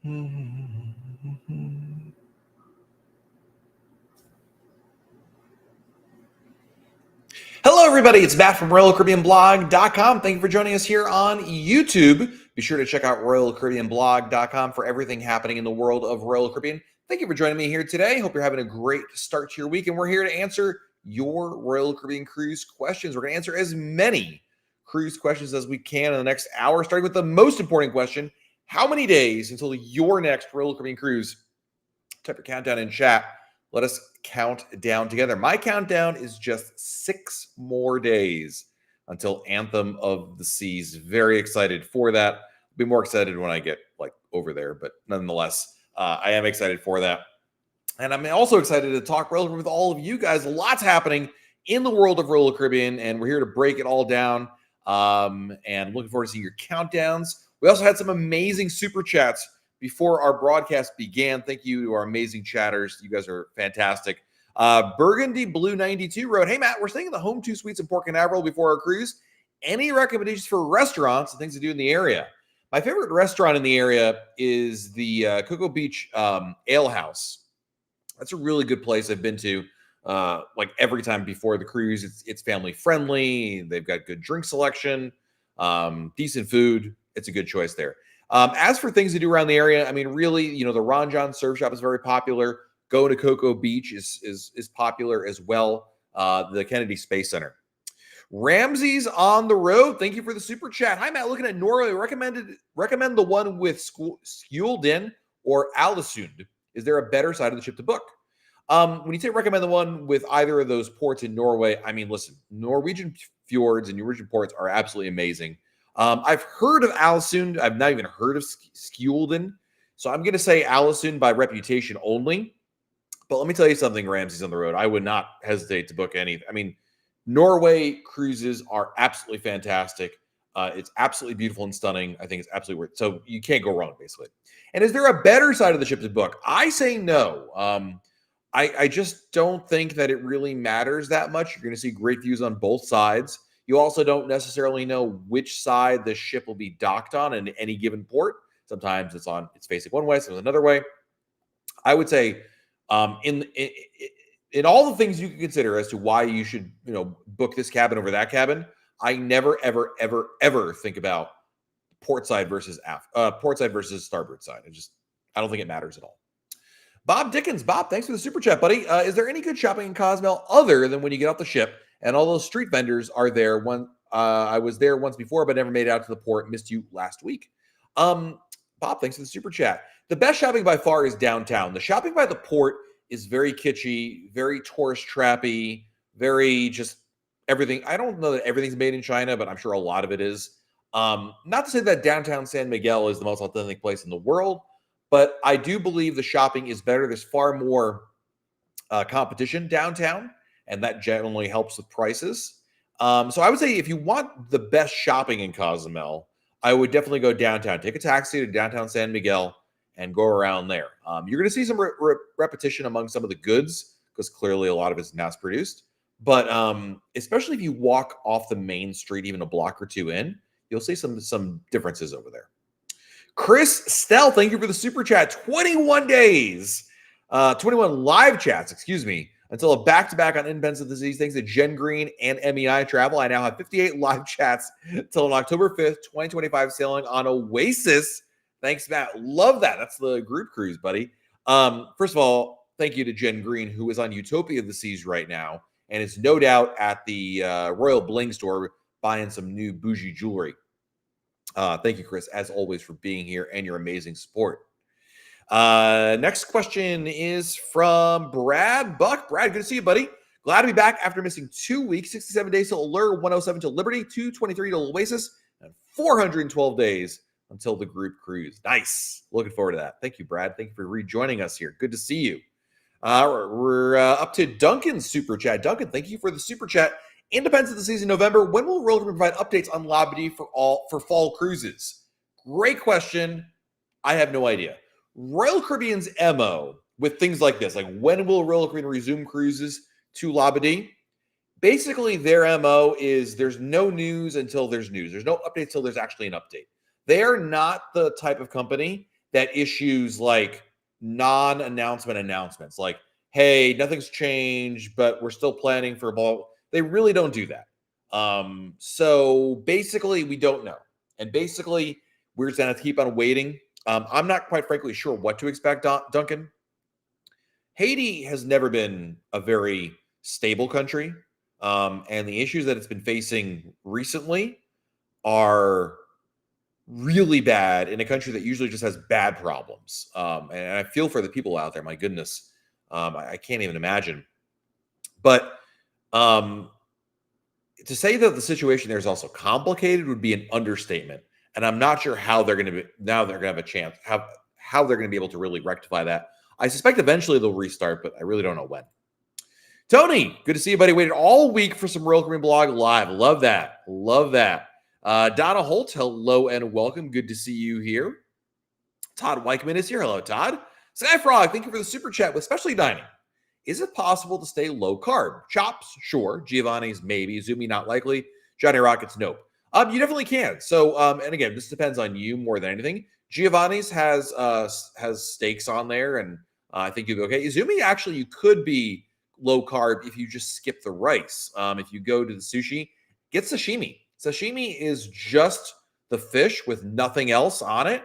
Hello, everybody. It's Matt from RoyalCaribbeanBlog.com. Thank you for joining us here on YouTube. Be sure to check out RoyalCaribbeanBlog.com for everything happening in the world of Royal Caribbean. Thank you for joining me here today. Hope you're having a great start to your week, and we're here to answer your Royal Caribbean cruise questions. We're going to answer as many cruise questions as we can in the next hour, starting with the most important question: how many days until your next Royal Caribbean cruise? Type your countdown in chat. Let us count down together. My countdown is just 6 more days until Anthem of the Seas. Very excited for that. I'll be more excited when I get over there, but nonetheless, I am excited for that. And I'm also excited to talk Royal Caribbean with all of you guys. Lots happening in the world of Royal Caribbean, and we're here to break it all down. And looking forward to seeing your countdowns. We also had some amazing super chats before our broadcast began. Thank you to our amazing chatters. You guys are fantastic. Burgundy Blue 92 wrote, "Hey Matt, we're staying in the Home 2 Suites in Port Canaveral before our cruise. Any recommendations for restaurants and things to do in the area?" My favorite restaurant in the area is the Cocoa Beach Ale House. That's a really good place I've been to every time before the cruise. It's family friendly. They've got good drink selection, decent food. It's a good choice there. As for things to do around the area, I mean, really, the Ron John Surf Shop is very popular. Go to Cocoa Beach is popular as well. The Kennedy Space Center. Ramsey's on the road. Thank you for the super chat. Hi, Matt. Looking at Norway. Recommend the one with Skjoldin or Alesund. Is there a better side of the ship to book? When you say recommend the one with either of those ports in Norway, I mean, listen, Norwegian fjords and Norwegian ports are absolutely amazing. I've heard of Alesund. I've not even heard of Skjoldin. So I'm going to say Alesund by reputation only. But let me tell you something, Ramsey's on the road. I would not hesitate to book any. I mean, Norway cruises are absolutely fantastic. It's absolutely beautiful and stunning. I think it's absolutely worth it. So you can't go wrong, basically. And is there a better side of the ship to book? I say no. I just don't think that it really matters that much. You're going to see great views on both sides. You also don't necessarily know which side the ship will be docked on in any given port. Sometimes it's facing one way, sometimes another way. I would say in all the things you can consider as to why you should book this cabin over that cabin, I never ever think about port side versus starboard side. I don't think it matters at all. Bob Dickens, Bob, thanks for the super chat, buddy. Is there any good shopping in Cozumel other than when you get off the ship and all those street vendors are there? I was there once before, but never made it out to the port. Missed you last week. Bob, thanks for the super chat. The best shopping by far is downtown. The shopping by the port is very kitschy, very tourist trappy, very just everything. I don't know that everything's made in China, but I'm sure a lot of it is. Not to say that downtown San Miguel is the most authentic place in the world, but I do believe the shopping is better. There's far more competition downtown, and that generally helps with prices. So I would say if you want the best shopping in Cozumel, I would definitely go downtown. Take a taxi to downtown San Miguel and go around there. You're going to see some repetition among some of the goods because clearly a lot of it's mass produced. But especially if you walk off the main street, even a block or two in, you'll see some differences over there. Chris Stell, thank you for the super chat. 21 days, 21 live chats, until a back-to-back on Independence of the Seas. Thanks to Jen Green and MEI Travel. I now have 58 live chats till on October 5th, 2025, sailing on Oasis. Thanks, Matt. Love that. That's the group cruise, buddy. First of all, thank you to Jen Green, who is on Utopia of the Seas right now and is no doubt at the Royal Bling store buying some new bougie jewelry. Thank you, Chris, as always, for being here and your amazing support. Next question is from Brad Buck. Brad, good to see you, buddy. Glad to be back after missing 2 weeks, 67 days till Allure, 107 till Liberty, 223 till Oasis, and 412 days until the group cruise. Nice. Looking forward to that. Thank you, Brad. Thank you for rejoining us here. Good to see you. We're up to Duncan's super chat. Duncan, thank you for the super chat. Independence of the Seas in November. When will Royal Caribbean provide updates on Labadee for fall cruises? Great question. I have no idea. Royal Caribbean's MO with things like this, like when will Royal Caribbean resume cruises to Labadee? Basically, their MO is there's no news until there's news. There's no update until there's actually an update. They are not the type of company that issues like non-announcement announcements, like, hey, nothing's changed, but we're still planning for ball. They really don't do that. So basically, we don't know. And basically, we're just going to keep on waiting. I'm not quite frankly sure what to expect, Duncan. Haiti has never been a very stable country. And the issues that it's been facing recently are really bad in a country that usually just has bad problems. And I feel for the people out there. My goodness, I can't even imagine. But to say that the situation there is also complicated would be an understatement. And I'm not sure how they're going to be now. They're going to have a chance how they're going to be able to really rectify that. I suspect eventually they'll restart, but I really don't know when. Tony, good to see you, buddy. Waited all week for some Royal Caribbean Blog Live. Love that. Love that. Donna Holt, hello and welcome. Good to see you here. Todd Weichman is here. Hello, Todd. Skyfrog, thank you for the super chat with Specialty Dining. Is it possible to stay low carb? Chops, sure. Giovanni's, maybe. Zumi, not likely. Johnny Rockets, nope. You definitely can. So, and again, this depends on you more than anything. Giovanni's has steaks on there, and I think you'll be okay. Zumi, actually, you could be low carb if you just skip the rice. If you go to the sushi, get sashimi. Sashimi is just the fish with nothing else on it.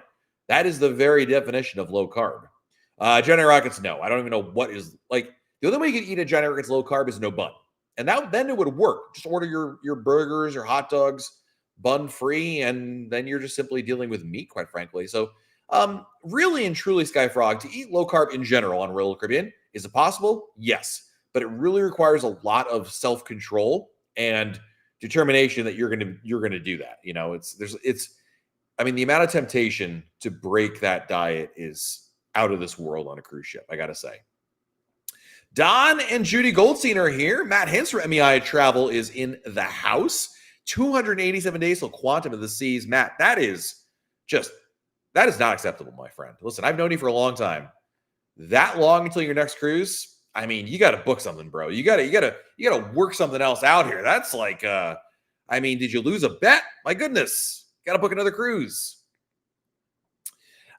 That is the very definition of low carb. Johnny Rockets, no. I don't even know what is like. The only way you can eat a Johnny Rockets low carb is no bun. And then it would work. Just order your burgers, your hot dogs, bun free, and then you're just simply dealing with meat, quite frankly. So really and truly, Skyfrog, to eat low carb in general on Royal Caribbean, is it possible? Yes. But it really requires a lot of self-control and determination that you're gonna do that. You know, I mean, the amount of temptation to break that diet is out of this world on a cruise ship, I gotta say. Don and Judy Goldstein are here. Matt Hintz from MEI Travel is in the house. 287 days till Quantum of the Seas. Matt, that is not acceptable, my friend. Listen, I've known you for a long time. That long until your next cruise? I mean, you got to book something, bro. You got to work something else out here. That's like, I mean, did you lose a bet? My goodness, got to book another cruise.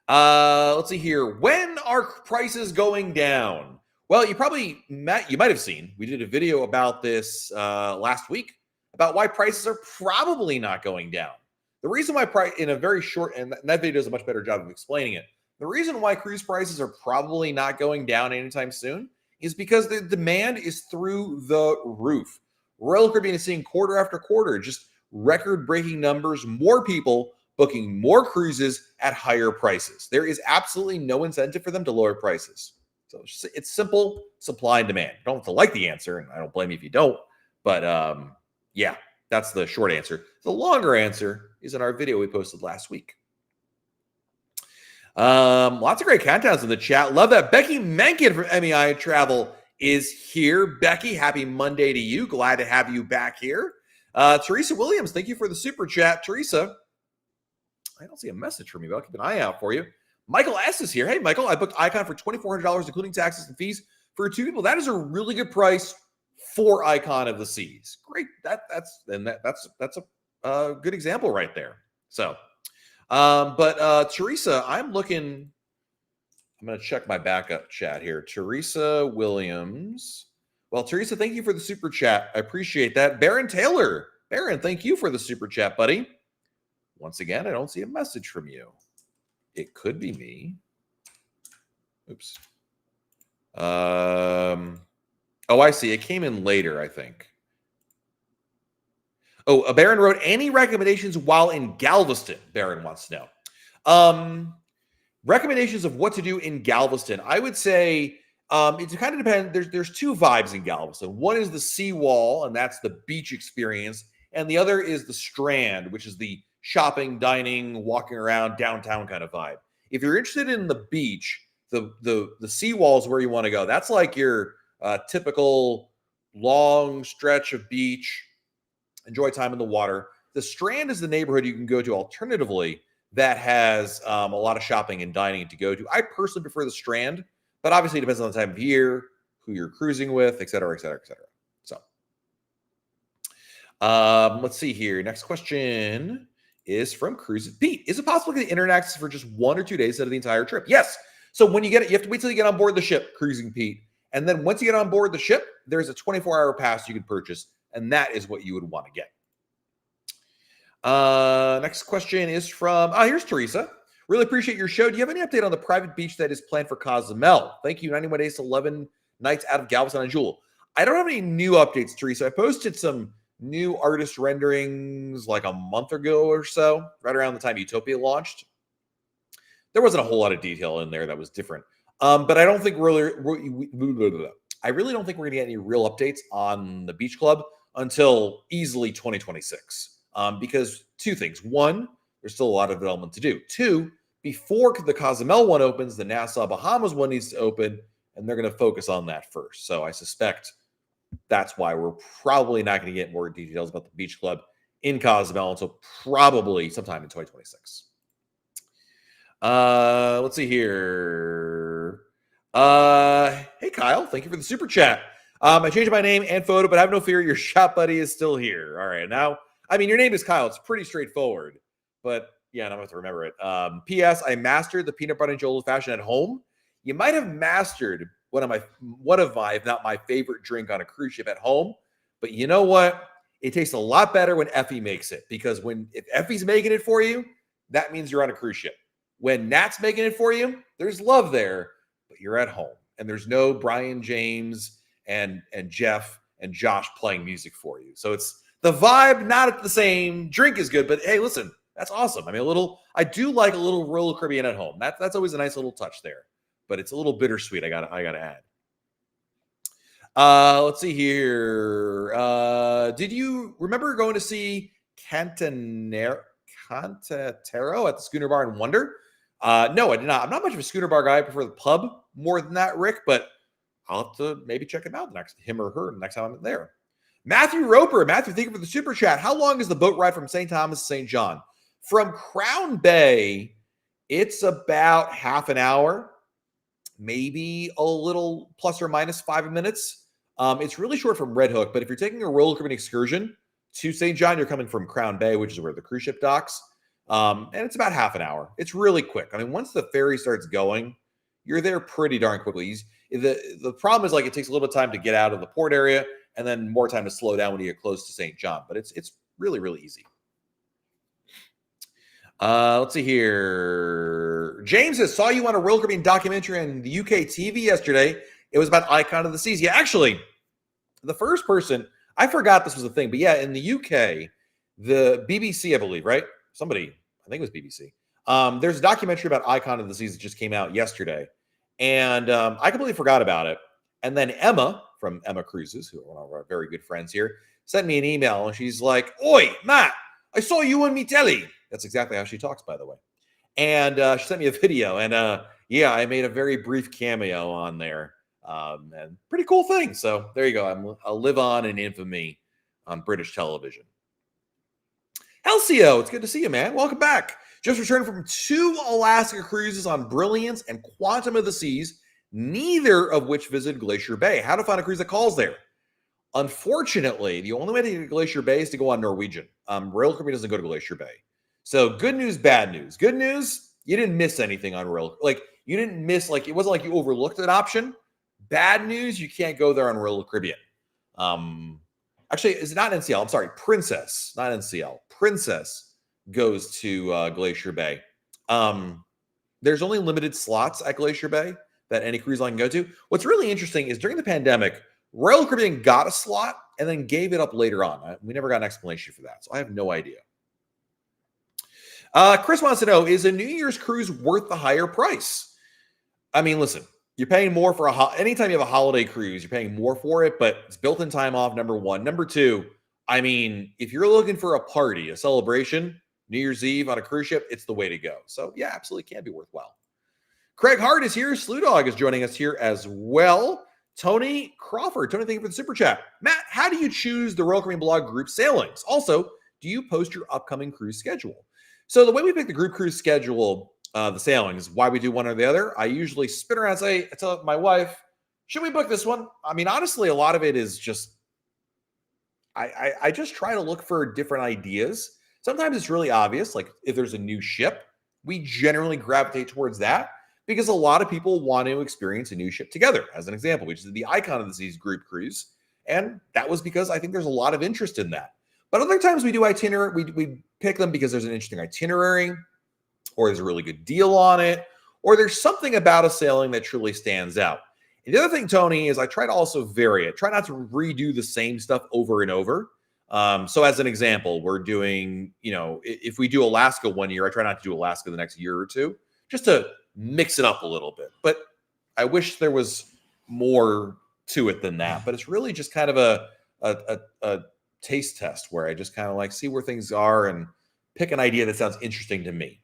Let's see here. When are prices going down? Well, you might have seen, we did a video about this last week about why prices are probably not going down. The reason why in a very short, and that video does a much better job of explaining it. The reason why cruise prices are probably not going down anytime soon is because the demand is through the roof. Royal Caribbean is seeing quarter after quarter, just record-breaking numbers, more people booking more cruises at higher prices. There is absolutely no incentive for them to lower prices. So it's simple supply and demand. You don't have to like the answer, and I don't blame you if you don't. But yeah, that's the short answer. The longer answer is in our video we posted last week. Lots of great countdowns in the chat. Love that. Becky Menken from MEI Travel is here. Becky, happy Monday to you. Glad to have you back here. Teresa Williams, thank you for the super chat. Teresa, I don't see a message from you, but I'll keep an eye out for you. Michael S. is here. Hey, Michael, I booked Icon for $2,400, including taxes and fees for 2 people. That is a really good price for Icon of the Seas. Great. That's a good example right there. So, but Teresa, I'm going to check my backup chat here. Teresa Williams. Well, Teresa, thank you for the super chat. I appreciate that. Baron Taylor. Baron, thank you for the super chat, buddy. Once again, I don't see a message from you. It could be me. Oops. Oh, I see. It came in later, I think. Oh, Baron wrote, any recommendations while in Galveston? Baron wants to know. Recommendations of what to do in Galveston. I would say it kind of depends. There's 2 vibes in Galveston. One is the seawall, and that's the beach experience. And the other is the Strand, which is the shopping, dining, walking around downtown kind of vibe. If you're interested in the beach, the seawall is where you want to go. That's like your typical long stretch of beach. Enjoy time in the water. The Strand is the neighborhood you can go to alternatively that has a lot of shopping and dining to go to. I personally prefer the Strand, but obviously it depends on the time of year, who you're cruising with, et cetera, et cetera, et cetera. So let's see here. Next question is from Cruise with Pete. Is it possible to get internet access for just 1 or 2 days instead of the entire trip? Yes. So when you get it, you have to wait till you get on board the ship, Cruising Pete. And then once you get on board the ship, there's a 24-hour pass you can purchase, and that is what you would want to get. Next question is from, here's Teresa. Really appreciate your show. Do you have any update on the private beach that is planned for Cozumel? Thank you. 91 days, 11 nights out of Galveston and Jewel. I don't have any new updates, Teresa. I posted some new artist renderings like a month ago or so, right around the time Utopia launched. There wasn't a whole lot of detail in there that was different. But I don't think I really don't think we're going to get any real updates on the Beach Club until easily 2026. Because two things. One, there's still a lot of development to do. Two, before the Cozumel one opens, the Nassau Bahamas one needs to open, and they're going to focus on that first. So I suspect that's why we're probably not going to get more details about the Beach Club in Cozumel until probably sometime in 2026. Let's see here. Hey, Kyle, thank you for the super chat. I changed my name and photo, but have no fear, your shop buddy is still here. All right, now, I mean, your name is Kyle. It's pretty straightforward, but yeah, and I'm going to have to remember it. P.S. I mastered the peanut butter and jelly fashion at home. You might have mastered one of my, if not my favorite drink on a cruise ship at home. But you know what? It tastes a lot better when Effie makes it, because if Effie's making it for you, that means you're on a cruise ship. When Nat's making it for you, there's love there, but you're at home, and there's no Brian James and Jeff and Josh playing music for you. So it's the vibe, not the same. Drink is good, but hey, listen, that's awesome. I mean, I do like a little Royal Caribbean at home. That's always a nice little touch there, but it's a little bittersweet. I gotta add. Let's see here. Did you remember going to see Cantatero at the Schooner Bar in Wonder? No, I did not. I'm not much of a Schooner Bar guy. I prefer the pub more than that, Rick, but I'll have to maybe check him out him or her next time I'm there. Matthew Roper. Matthew, thank you for the super chat. How long is the boat ride from St. Thomas to St. John? From Crown Bay, it's about half an hour, maybe a little plus or minus 5 minutes. It's really short from Red Hook, but if you're taking a Royal Caribbean excursion to St. John, you're coming from Crown Bay, which is where the cruise ship docks. And it's about half an hour. It's really quick. I mean, once the ferry starts going, you're there pretty darn quickly. The problem is, like, it takes a little bit of time to get out of the port area and then more time to slow down when you get close to St. John. But it's really, really easy. Let's see here. James says, saw you on a Royal Caribbean documentary on the UK TV yesterday. It was about Icon of the Seas. Yeah, actually, the first person, I forgot this was a thing, but yeah, in the UK, the BBC, I believe, right? Somebody, I think it was BBC. There's a documentary about Icon of the Seas that just came out yesterday. And I completely forgot about it. And then Emma from Emma Cruises, who are one of our very good friends here, sent me an email, and she's like, "Oi, Matt, I saw you on me telly." That's exactly how she talks, by the way. And she sent me a video, and yeah, I made a very brief cameo on there, and pretty cool thing. So there you go. I'll live on in infamy on British television. Halcyo, it's good to see you, man. Welcome back. Just returned from 2 Alaska cruises on Brilliance and Quantum of the Seas, neither of which visited Glacier Bay. How to find a cruise that calls there? Unfortunately, the only way to get to Glacier Bay is to go on Norwegian. Royal Caribbean doesn't go to Glacier Bay. So good news, bad news. Good news, you didn't miss anything on Royal. Like, you didn't miss, like, it wasn't like you overlooked an option. Bad news, you can't go there on Royal Caribbean. Actually, it's not NCL. I'm sorry, Princess, not NCL. Princess goes to Glacier Bay. There's only limited slots at Glacier Bay that any cruise line can go to. What's really interesting is during the pandemic, Royal Caribbean got a slot and then gave it up later on. We never got an explanation for that, so I have no idea. Chris wants to know, is a New Year's cruise worth the higher price? I mean, listen, you're paying more for anytime you have a holiday cruise, you're paying more for it, but it's built-in time off, number one. Number two, I mean, if you're looking for a party, a celebration, New Year's Eve on a cruise ship, it's the way to go. So yeah, absolutely can be worthwhile. Craig Hart is here. Slew Dog is joining us here as well. Tony Crawford. Tony, thank you for the super chat. Matt, how do you choose the Royal Caribbean Blog group sailings? Also, do you post your upcoming cruise schedule? So the way we pick the group cruise schedule, the sailings, why we do one or the other, I usually spin around and I tell my wife, should we book this one? I mean, honestly, a lot of it is just, I just try to look for different ideas. Sometimes it's really obvious, like if there's a new ship, we generally gravitate towards that because a lot of people want to experience a new ship together. As an example, we just did the Icon of the Seas group cruise, and that was because I think there's a lot of interest in that. But other times we do itinerary, we pick them because there's an interesting itinerary, or there's a really good deal on it, or there's something about a sailing that truly stands out. And the other thing, Tony, is I try to also vary it. Try not to redo the same stuff over and over. So as an example, we're doing, if we do Alaska one year, I try not to do Alaska the next year or two, just to mix it up a little bit. But I wish there was more to it than that. But it's really just kind of a taste test where I just kind of like see where things are and pick an idea that sounds interesting to me.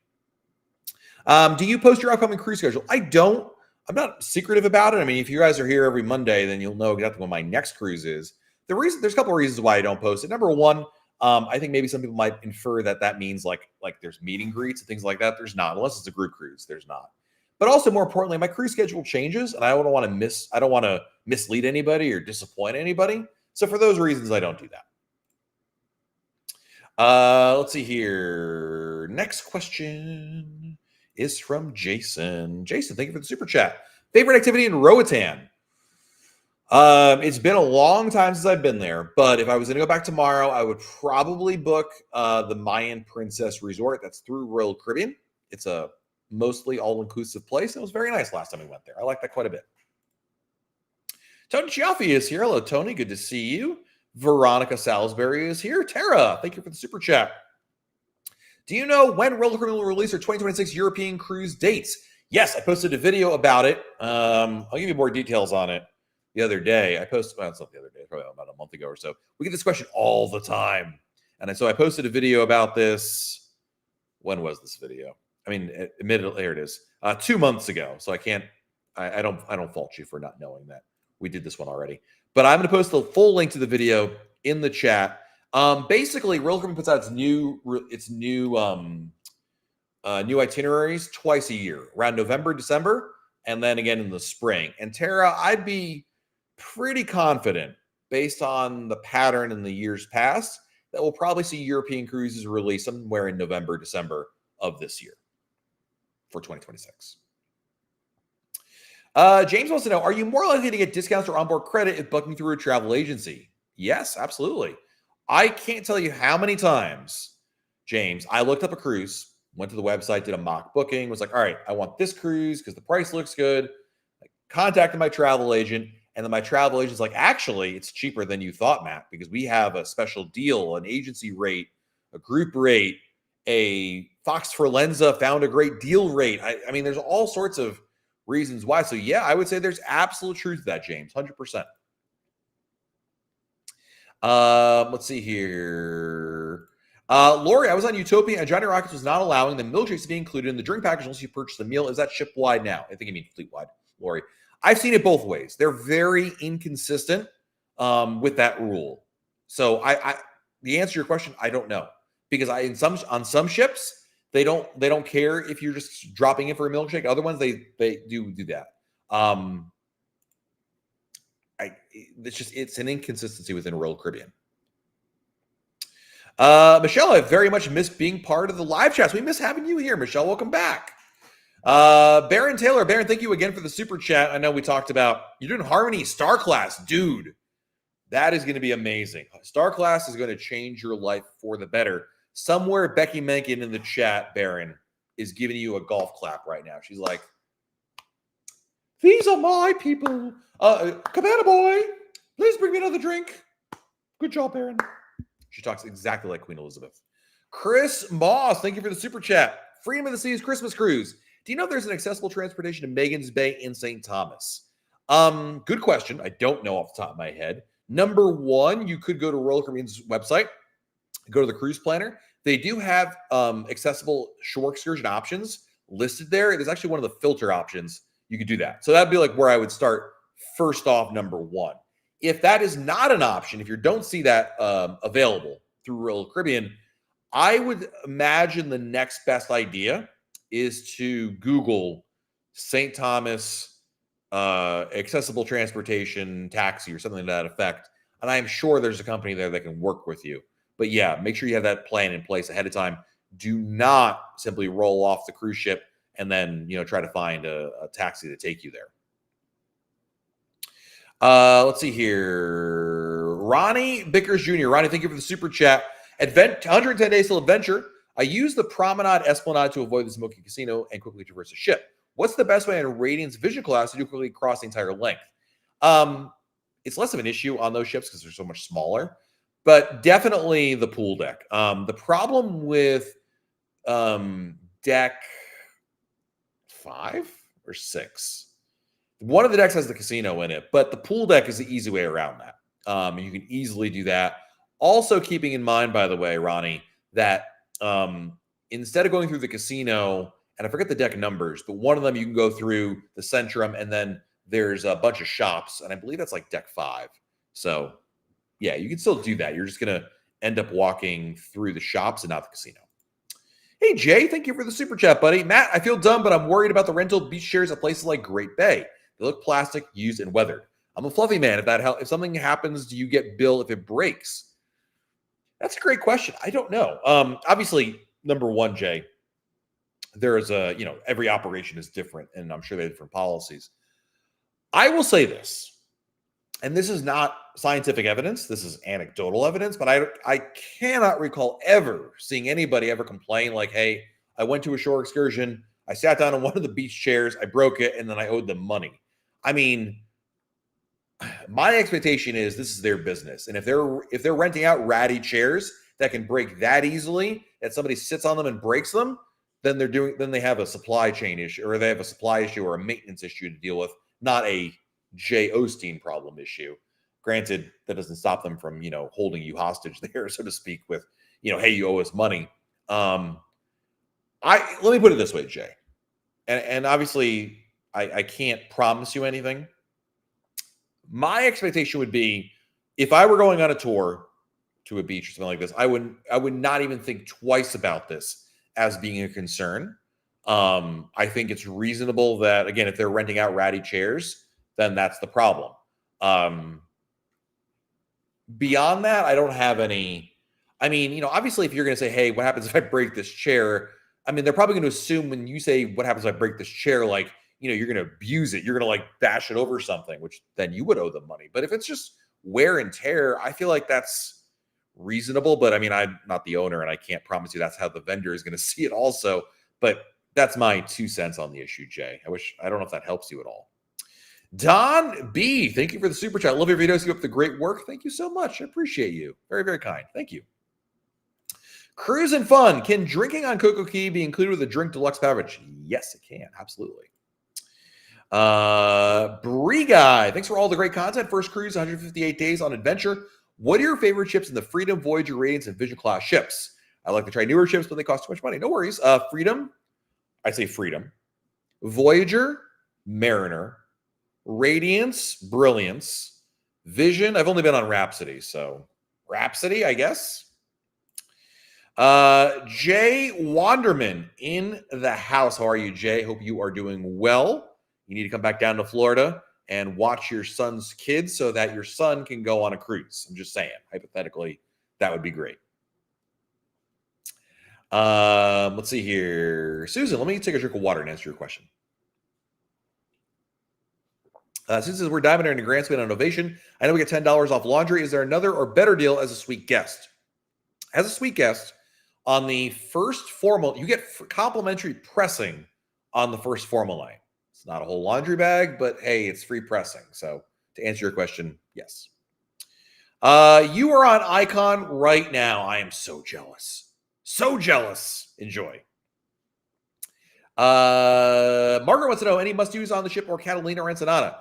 Do you post your upcoming cruise schedule? I don't. I'm not secretive about it. I mean, if you guys are here every Monday, then you'll know exactly when my next cruise is. There's a couple of reasons why I don't post it. Number one, I think maybe some people might infer that means like there's meet and greets and things like that. There's not, unless it's a group cruise. There's not. But also, more importantly, my cruise schedule changes, and I don't want to mislead anybody or disappoint anybody. So for those reasons, I don't do that. Let's see here. Next question is from Jason. Jason, thank you for the super chat. Favorite activity in Roatan? It's been a long time since I've been there, but if I was going to go back tomorrow, I would probably book the Mayan Princess Resort. That's through Royal Caribbean. It's a mostly all-inclusive place. It was very nice last time we went there. I like that quite a bit. Tony Chiaffi is here. Hello, Tony. Good to see you. Veronica Salisbury is here. Tara, thank you for the super chat. Do you know when Royal Caribbean will release their 2026 European cruise dates? Yes, I posted a video about it. I'll give you more details on it. The other day, it's not the other day, probably about a month ago or so. We get this question all the time. And so I posted a video about this. When was this video? I mean, admittedly, here it is. 2 months ago. So I don't fault you for not knowing that. We did this one already. But I'm going to post the full link to the video in the chat. Basically, Royal Caribbean puts out its new itineraries twice a year, around November, December, and then again in the spring. And Tara, I'd be pretty confident, based on the pattern in the years past, that we'll probably see European cruises released somewhere in November, December of this year for 2026. James wants to know, are you more likely to get discounts or onboard credit if booking through a travel agency? Yes, absolutely. I can't tell you how many times, James, I looked up a cruise, went to the website, did a mock booking, was like, all right, I want this cruise because the price looks good. I contacted my travel agent, and then my travel agent's like, actually, it's cheaper than you thought, Matt, because we have a special deal, an agency rate, a group rate, a Fox Forlenza found a great deal rate. I mean, there's all sorts of reasons why. So yeah, I would say there's absolute truth to that, James, 100%. Let's see here. Lori, I was on Utopia and Johnny Rockets was not allowing the milkshakes to be included in the drink package unless you purchase the meal. Is that ship-wide now? I think you mean fleet-wide, Lori. I've seen it both ways. They're very inconsistent with that rule. So the answer to your question, I don't know. Because on some ships, they don't care if you're just dropping in for a milkshake. Other ones, they do that. It's an inconsistency within Royal Caribbean. Michelle, I very much miss being part of the live chats. We miss having you here, Michelle. Welcome back. Baron Taylor, Baron, thank you again for the super chat. I know we talked about you're doing Harmony Star Class, dude. That is going to be amazing. Star Class is going to change your life for the better. Somewhere Becky Mencken in the chat, Baron, is giving you a golf clap right now. She's like, these are my people. Cabana boy, please bring me another drink. Good job, Baron. She talks exactly like Queen Elizabeth. Chris Moss, thank you for the super chat. Freedom of the Seas Christmas Cruise. Do you know if there's an accessible transportation to Magens Bay in St. Thomas? Good question. I don't know off the top of my head. Number one, you could go to Royal Caribbean's website, go to the cruise planner. They do have accessible shore excursion options listed there. It is actually one of the filter options. You could do that. So that'd be like where I would start first off, number one. If that is not an option, if you don't see that available through Royal Caribbean, I would imagine the next best idea is to Google St. Thomas accessible transportation taxi or something to that effect. And I'm sure there's a company there that can work with you. But yeah, make sure you have that plan in place ahead of time. Do not simply roll off the cruise ship and then, try to find a taxi to take you there. Let's see here. Ronnie Bickers Jr. Ronnie, thank you for the super chat. 110 days till adventure. I use the Promenade Esplanade to avoid the smoky casino and quickly traverse the ship. What's the best way in Radiant's Vision class to do quickly cross the entire length? It's less of an issue on those ships because they're so much smaller, but definitely the pool deck. The problem with deck 5 or 6, one of the decks has the casino in it, but the pool deck is the easy way around that. You can easily do that. Also, keeping in mind, by the way, Ronnie, that instead of going through the casino, and I forget the deck numbers, but one of them you can go through the Centrum, and then there's a bunch of shops, and I believe that's like deck 5. So, yeah, you can still do that. You're just going to end up walking through the shops and not the casino. Hey, Jay, thank you for the super chat, buddy. Matt, I feel dumb, but I'm worried about the rental beach chairs at places like Great Bay. They look plastic, used, and weathered. I'm a fluffy man. If something happens, do you get bill if it breaks? That's a great question. I don't know. Obviously, number one, Jay, there's every operation is different, and I'm sure they have different policies. I will say this, and this is not scientific evidence. This is anecdotal evidence, but I cannot recall ever seeing anybody ever complain like, hey, I went to a shore excursion, I sat down on one of the beach chairs, I broke it, and then I owed them money. I mean, my expectation is this is their business. And if they're renting out ratty chairs that can break that easily, that somebody sits on them and breaks them, then they have a supply chain issue, or they have a supply issue or a maintenance issue to deal with, not a Jay Osteen problem issue. Granted, that doesn't stop them from, holding you hostage there, so to speak, with, hey, you owe us money. Let me put it this way, Jay. And obviously I can't promise you anything. My expectation would be, if I were going on a tour to a beach or something like this, I would not even think twice about this as being a concern. I think it's reasonable that, again, if they're renting out ratty chairs, then that's the problem. Beyond that, I don't have any. I mean, obviously, if you're going to say, hey, what happens if I break this chair? I mean, they're probably going to assume when you say, what happens if I break this chair, like, you're going to abuse it. You're going to like bash it over something, which then you would owe them money. But if it's just wear and tear, I feel like that's reasonable. But I mean, I'm not the owner, and I can't promise you that's how the vendor is going to see it also. But that's my 2 cents on the issue, Jay. I don't know if that helps you at all. Don B, thank you for the super chat. I love your videos. Keep up the great work. Thank you so much. I appreciate you. Very, very kind. Thank you. Cruise and fun. Can drinking on Coco Key be included with a drink deluxe beverage? Yes, it can. Absolutely. Bree Guy, thanks for all the great content. First cruise, 158 days on adventure. What are your favorite ships in the Freedom, Voyager, Radiance, and Vision class ships? I like to try newer ships, but they cost too much money. No worries. Freedom, I'd say Freedom. Voyager, Mariner. Radiance, Brilliance. Vision, I've only been on Rhapsody, so Rhapsody, I guess. Jay Wanderman in the house. How are you, Jay? Hope you are doing well. You need to come back down to Florida and watch your son's kids so that your son can go on a cruise. I'm just saying, hypothetically, that would be great. Let's see here. Susan, let me take a drink of water and answer your question. Since we're diving into Grant Spin on Ovation, I know we get $10 off laundry. Is there another or better deal as a sweet guest? As a sweet guest, on the first formal, you get complimentary pressing on the first formal line. It's not a whole laundry bag, but hey, it's free pressing. So to answer your question, yes. You are on Icon right now. I am so jealous. So jealous. Enjoy. Margaret wants to know, any must-dos on the ship or Catalina or Ensenada?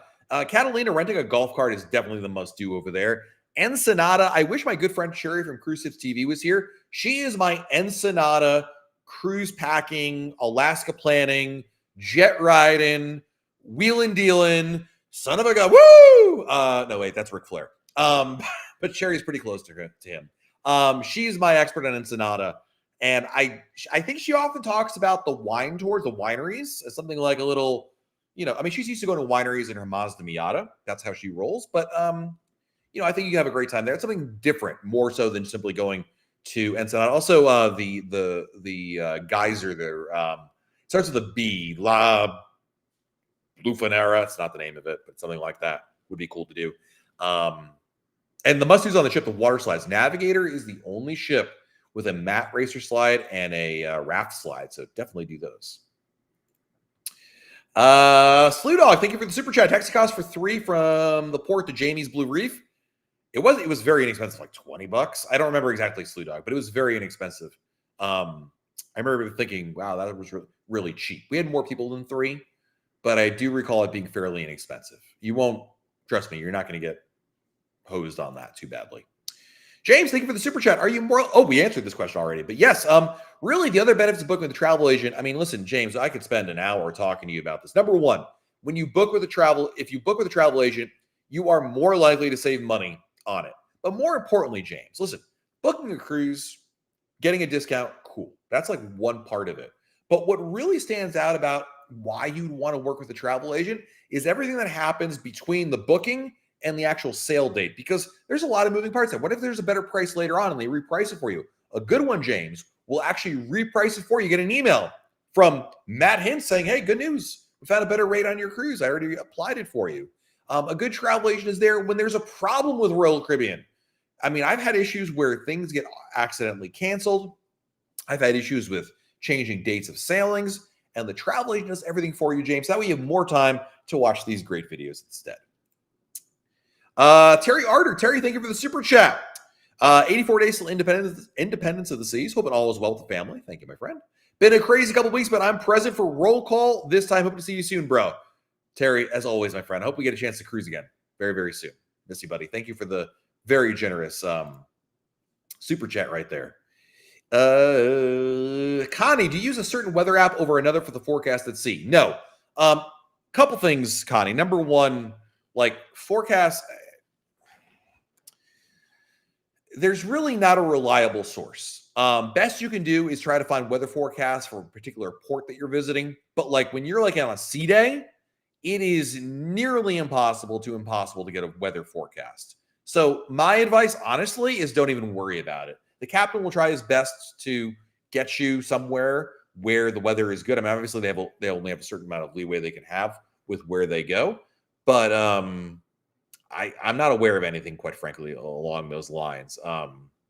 Catalina, renting a golf cart is definitely the must-do over there. Ensenada, I wish my good friend Sherry from Cruise Tips TV was here. She is my Ensenada cruise packing, Alaska planning, jet riding, wheeling dealing, son of a gun. Woo! No, wait, that's Ric Flair. But Sherry's pretty close to him. She's my expert on Ensenada. And I think she often talks about the wine tours, the wineries, as something like a little, I mean, she's used to going to wineries in her Mazda Miata. That's how she rolls. But, I think you can have a great time there. It's something different, more so than simply going to Ensenada. Also, the geyser there starts with a B. La Blufanera. It's not the name of it, but something like that would be cool to do. And the must-dos on the ship, the water slides. Navigator is the only ship with a mat racer slide and a raft slide, so definitely do those. Slew Dog, thank you for the super chat. Taxi cost for 3 from the port to Jamie's Blue Reef. It was very inexpensive, like $20. I don't remember exactly, Slew Dog, but it was very inexpensive. I remember thinking, wow, that was really cheap. We had more people than 3, but I do recall it being fairly inexpensive. You won't, trust me, you're not going to get hosed on that too badly. James, thank you for the super chat. Are you more? Oh, we answered this question already, but yes. Really, the other benefits of booking with a travel agent. I mean, listen, James, I could spend an hour talking to you about this. Number one, when you book with if you book with a travel agent, you are more likely to save money on it. But more importantly, James, listen, booking a cruise, getting a discount, cool. That's like one part of it. But what really stands out about why you'd want to work with a travel agent is everything that happens between the booking and the actual sale date, because there's a lot of moving parts there. What if there's a better price later on and they reprice it for you? A good one, James, will actually reprice it for you. You get an email from Matt Hintz saying, hey, good news. We found a better rate on your cruise. I already applied it for you. A good travel agent is there when there's a problem with Royal Caribbean. I mean, I've had issues where things get accidentally canceled. I've had issues with changing dates of sailings, and the travel agent does everything for you, James. That way you have more time to watch these great videos instead. Terry Arter. Terry, thank you for the super chat. 84 days till independence of the seas. Hoping all is well with the family. Thank you, my friend. Been a crazy couple weeks, but I'm present for roll call this time. Hope to see you soon, bro. Terry, as always, my friend. I hope we get a chance to cruise again very, very soon. Miss you, buddy. Thank you for the very generous super chat right there. Connie, do you use a certain weather app over another for the forecast at sea? No. Couple things, Connie. Number one, like forecast, there's really not a reliable source. Best you can do is try to find weather forecasts for a particular port that you're visiting. But like when you're like on a sea day, it is nearly impossible to get a weather forecast. So my advice, honestly, is don't even worry about it. The captain will try his best to get you somewhere where the weather is good. I mean, obviously they only have a certain amount of leeway they can have with where they go. But I'm not aware of anything, quite frankly, along those lines.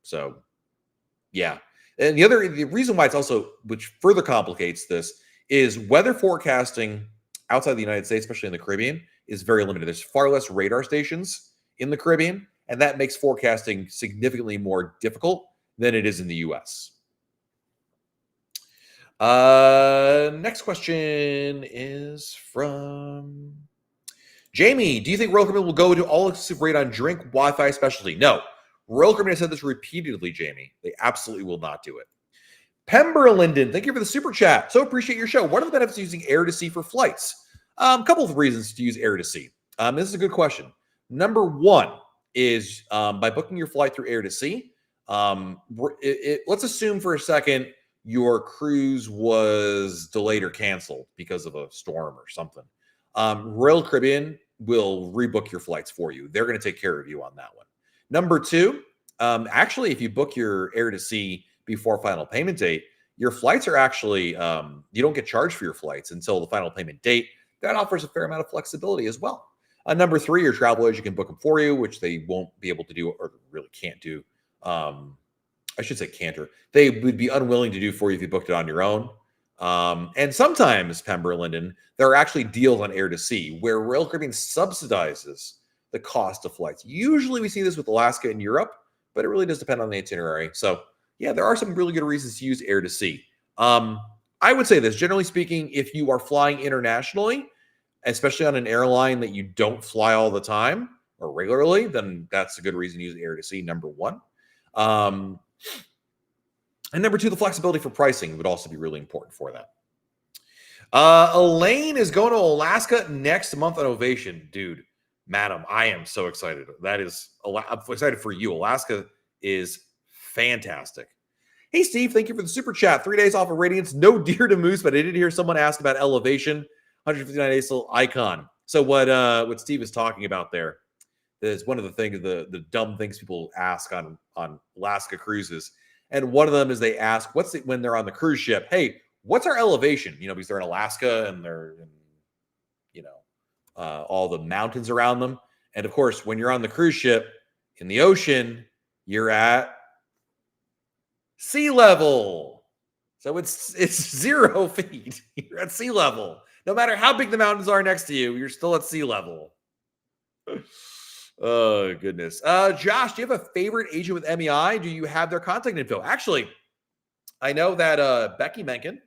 So, yeah. And the reason why it's also, which further complicates this, is weather forecasting outside the United States, especially in the Caribbean, is very limited. There's far less radar stations in the Caribbean, and that makes forecasting significantly more difficult than it is in the U.S. Next question is from Jamie. Do you think Royal Caribbean will go to all-exclusive rate on drink, Wi-Fi, specialty? No. Royal Caribbean has said this repeatedly, Jamie. They absolutely will not do it. Pemberlinden, thank you for the super chat. So appreciate your show. What are the benefits of using air to sea for flights? A couple of reasons to use air to sea. This is a good question. Number one is by booking your flight through air to sea. Let's assume for a second your cruise was delayed or canceled because of a storm or something. Royal Caribbean will rebook your flights for you. They're going to take care of you on that one. Number two, actually, if you book your air to sea before final payment date, your flights are actually, you don't get charged for your flights until the final payment date. That offers a fair amount of flexibility as well. Number three, your travel agent can book them for you, which they won't be able to do, or really can't do. I should say canter. They would be unwilling to do for you if you booked it on your own. And sometimes, Pemberlinden, there are actually deals on air to sea where Royal Caribbean subsidizes the cost of flights. Usually we see this with Alaska and Europe, but it really does depend on the itinerary. So yeah, there are some really good reasons to use air to sea. I would say this, generally speaking, if you are flying internationally, especially on an airline that you don't fly all the time or regularly, then that's a good reason to use air to sea, number one. And number two, the flexibility for pricing would also be really important for that. Elaine is going to Alaska next month on Ovation. Dude, madam, I am so excited. I'm excited for you. Alaska is fantastic. Hey, Steve, thank you for the super chat. 3 days off of Radiance. No deer to moose, but I did hear someone ask about Elevation. 159 days till Icon. So what Steve is talking about there is one of the things, the dumb things people ask on Alaska cruises. And one of them is they ask, when they're on the cruise ship, hey, what's our elevation? Because they're in Alaska and they're in, all the mountains around them. And of course, when you're on the cruise ship in the ocean, you're at sea level. So it's 0 feet. You're at sea level. No matter how big the mountains are next to you, you're still at sea level. Oh, goodness. Josh, do you have a favorite agent with MEI? Do you have their contact info? Actually, I know that Becky Menken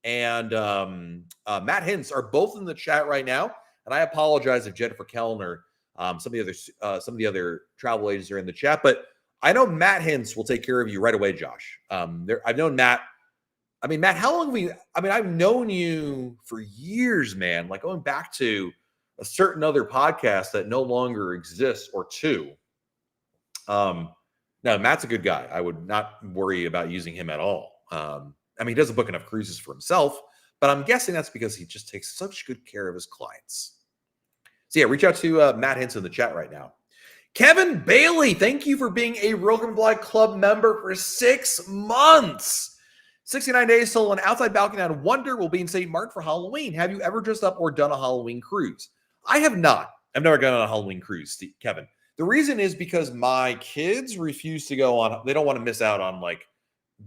and Matt Hintz are both in the chat right now. And I apologize if Jennifer Kellner, some of the other travel agents are in the chat. But I know Matt Hintz will take care of you right away, Josh. I've known Matt. I mean, Matt, how long have we? I mean, I've known you for years, man. Like going back to a certain other podcast that no longer exists, or two. No, Matt's a good guy. I would not worry about using him at all. I mean, he doesn't book enough cruises for himself, but I'm guessing that's because he just takes such good care of his clients. So yeah, reach out to Matt Hintz in the chat right now. Kevin Bailey, thank you for being a Royal Caribbean Blog Club member for 6 months. 69 days till an outside balcony on Wonder will be in St. Martin for Halloween. Have you ever dressed up or done a Halloween cruise? I have not. I've never gone on a Halloween cruise, Kevin. The reason is because my kids refuse to go on. They don't want to miss out on like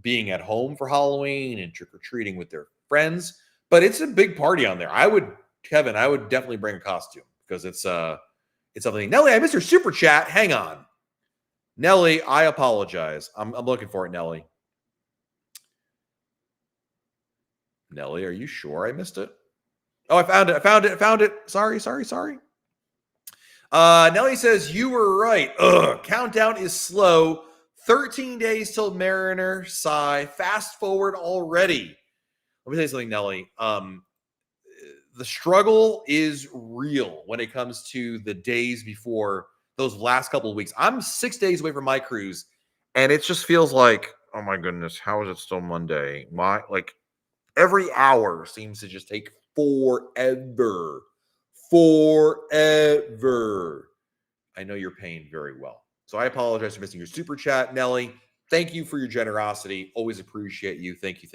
being at home for Halloween and trick-or-treating with their friends. But it's a big party on there. I would definitely bring a costume because it's something. Nelly, I missed your super chat. Hang on. Nelly, I apologize. I'm looking for it, Nelly. Nelly, are you sure I missed it? Oh, I found it. Sorry. Nelly says, you were right. Countdown is slow. 13 days till Mariner. Sigh. Fast forward already. Let me tell you something, Nelly. The struggle is real when it comes to the days before those last couple of weeks. I'm 6 days away from my cruise, and it just feels like, oh my goodness, how is it still Monday? Every hour seems to just take forever. I know you're paying very well. So I apologize for missing your super chat, Nelly. Thank you for your generosity. Always appreciate you. Thank you.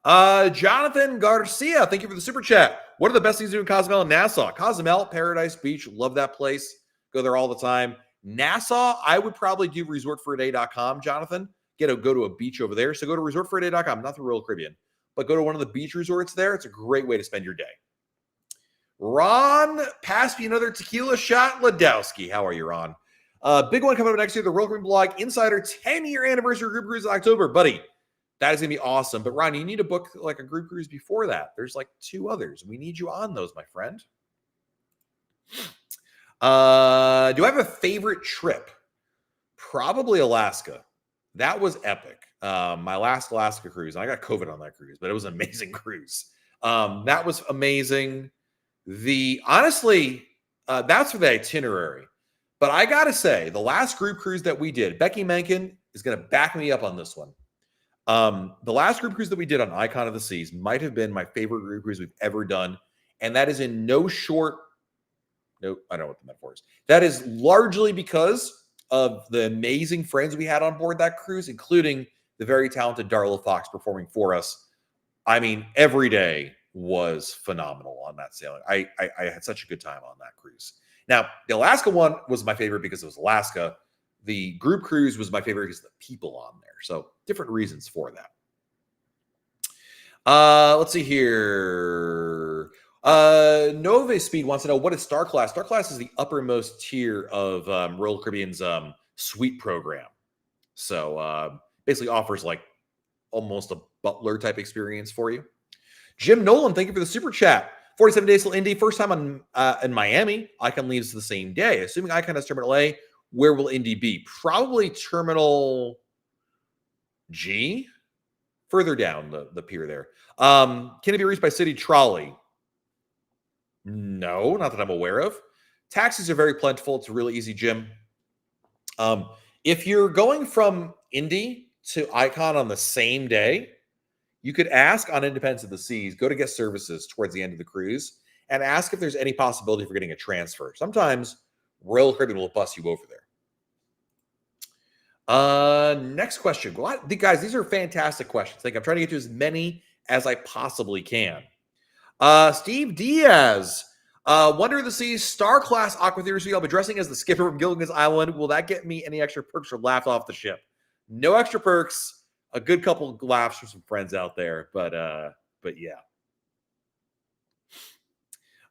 Jonathan Garcia, thank you for the super chat. What are the best things to do in Cozumel and Nassau? Cozumel, Paradise Beach, love that place. Go there all the time. Nassau, I would probably do resortforaday.com, Jonathan. Go to a beach over there. So go to resortforaday.com, not the Royal Caribbean, but go to one of the beach resorts there. It's a great way to spend your day. Ron, pass me another tequila shot. Ladowski, how are you, Ron? Big one coming up next year, the Royal Caribbean Blog Insider 10-year anniversary group cruise in October. Buddy, that is going to be awesome. But Ron, you need to book like a group cruise before that. There's like 2 others. We need you on those, my friend. Do I have a favorite trip? Probably Alaska. That was epic. My last Alaska cruise. I got COVID on that cruise, but it was an amazing cruise. That was amazing. Honestly, that's for the itinerary. But I got to say, the last group cruise that we did, Becky Menken is going to back me up on this one. The last group cruise that we did on Icon of the Seas might have been my favorite group cruise we've ever done. And that is I don't know what the metaphor is. That is largely because of the amazing friends we had on board that cruise, including the very talented Darla Fox performing for us. I mean, every day was phenomenal on that sailing. I had such a good time on that cruise. Now, the Alaska one was my favorite because it was Alaska. The group cruise was my favorite because of the people on there. So different reasons for that. Let's see here. Nova Speed wants to know, what is Star Class? Star Class is the uppermost tier of Royal Caribbean's suite program. So basically offers like almost a butler type experience for you. Jim Nolan, thank you for the super chat. 47 days till Indy. First time in Miami. Icon leaves the same day. Assuming Icon has Terminal A, where will Indy be? Probably Terminal G, further down the pier there. Can it be reached by city trolley? No, not that I'm aware of. Taxis are very plentiful. It's really easy, Jim. If you're going from Indy to Icon on the same day, you could ask on Independence of the Seas, go to guest services towards the end of the cruise, and ask if there's any possibility for getting a transfer. Sometimes Royal Caribbean will bus you over there. Next question. Guys, these are fantastic questions. I'm trying to get to as many as I possibly can. Steve Diaz. Wonder of the Seas, Star Class Aqua Theory. I'll be dressing as the skipper from Gilligan's Island. Will that get me any extra perks or laughed off the ship? No extra perks. A good couple of laughs from some friends out there, but yeah.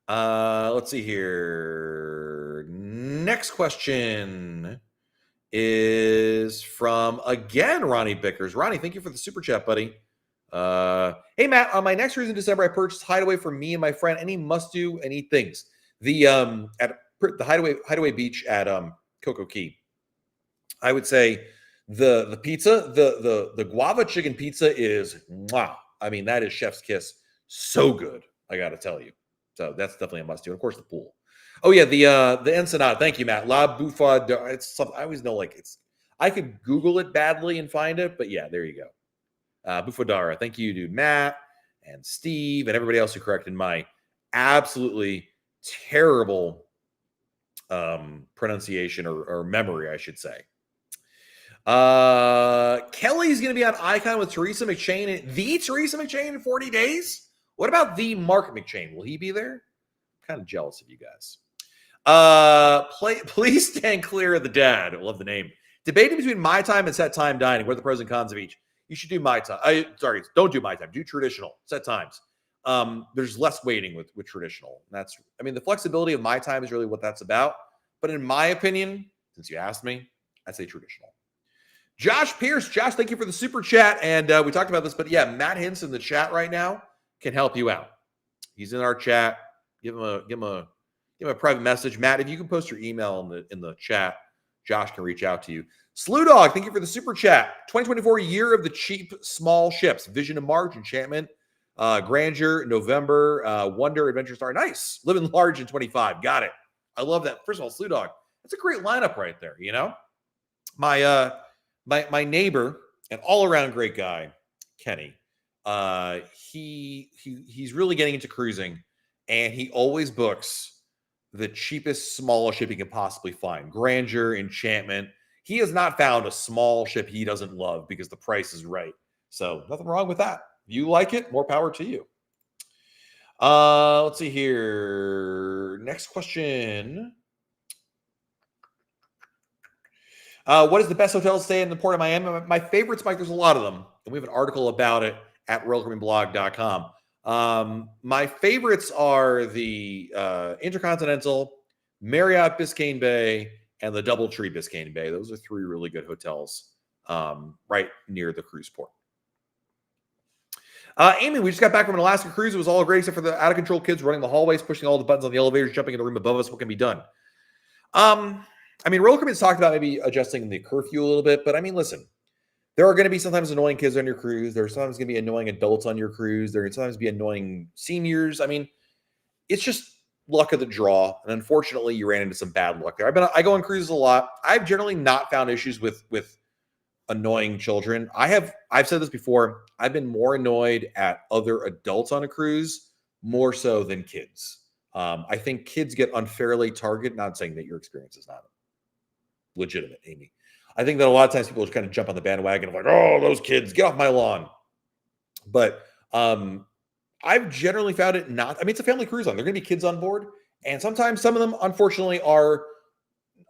Let's see here. Next question is from, again, Ronnie Bickers. Ronnie, thank you for the super chat, buddy. Hey, Matt, on my next cruise in December, I purchased Hideaway for me and my friend. Any must-do, any things? At the Hideaway Beach at Coco Key, I would say the pizza, the guava chicken pizza is, wow. I mean, that is chef's kiss. So good, I got to tell you. So that's definitely a must-do. And of course, the pool. Oh yeah, the Ensenada. Thank you, Matt. La Buffa. It's something I always know. Like I could Google it badly and find it, but yeah, there you go. Bufadara. Thank you, dude, Matt and Steve and everybody else who corrected my absolutely terrible pronunciation or memory, I should say. Kelly's going to be on Icon with Teresa McShane. The Teresa McShane in 40 days? What about the Mark McShane? Will he be there? I'm kind of jealous of you guys. Please stand clear of the dad. I love the name. Debating between my time and set time dining. What are the pros and cons of each? You should do my time. Don't do my time. Do traditional set times. There's less waiting with traditional. The flexibility of my time is really what that's about. But in my opinion, since you asked me, I'd say traditional. Josh Pierce. Josh, thank you for the super chat. And we talked about this, but yeah, Matt Hintz in the chat right now can help you out. He's in our chat. Give him a private message. Matt, if you can post your email in the chat, Josh can reach out to you. Slew Dog, thank you for the super chat. 2024 year of the cheap small ships. Vision of March, Enchantment, Grandeur, November, Wonder, Adventure Star. Nice. Living large in 25. Got it. I love that. First of all, Slew Dog, that's a great lineup right there. You know, my neighbor, an all around great guy, Kenny. He's really getting into cruising, and he always books the cheapest small ship he can possibly find. Grandeur, Enchantment. He has not found a small ship he doesn't love because the price is right. So nothing wrong with that. If you like it, more power to you. Let's see here. Next question. What is the best hotel to stay in the Port of Miami? My favorites, Mike, there's a lot of them. And we have an article about it at RoyalCaribbeanBlog.com. My favorites are the Intercontinental, Marriott Biscayne Bay, and the Doubletree Biscayne Bay. Those are three really good hotels right near the cruise port. Amy, we just got back from an Alaska cruise. It was all great except for the out-of-control kids running the hallways, pushing all the buttons on the elevators, jumping in the room above us. What can be done? Royal Caribbean's talked about maybe adjusting the curfew a little bit, but listen, there are going to be sometimes annoying kids on your cruise. There's sometimes going to be annoying adults on your cruise. There are sometimes be annoying seniors. It's just luck of the draw. And unfortunately, you ran into some bad luck there. I go on cruises a lot. I've generally not found issues with annoying children. I've said this before. I've been more annoyed at other adults on a cruise more so than kids. I think kids get unfairly targeted. Not saying that your experience is not legitimate, Amy. I think that a lot of times people just kind of jump on the bandwagon of like, oh, those kids, get off my lawn. But I've generally found it not. It's a family cruise line. There are going to be kids on board. And sometimes some of them, unfortunately, are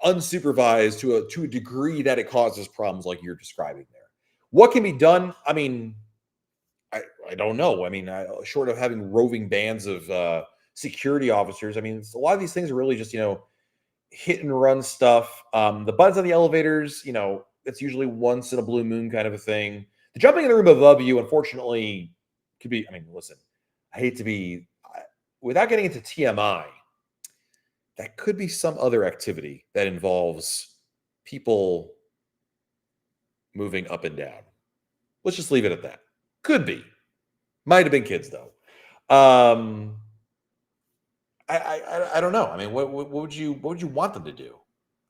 unsupervised to a degree that it causes problems like you're describing there. What can be done? I don't know. Short of having roving bands of security officers, a lot of these things are really just, hit and run stuff. The buttons on the elevators, it's usually once in a blue moon kind of a thing. The jumping in the room above you, unfortunately, could be, listen, I hate to be, without getting into TMI, that could be some other activity that involves people moving up and down. Let's just leave it at that. Could be. Might have been kids, though. I don't know. What would you want them to do?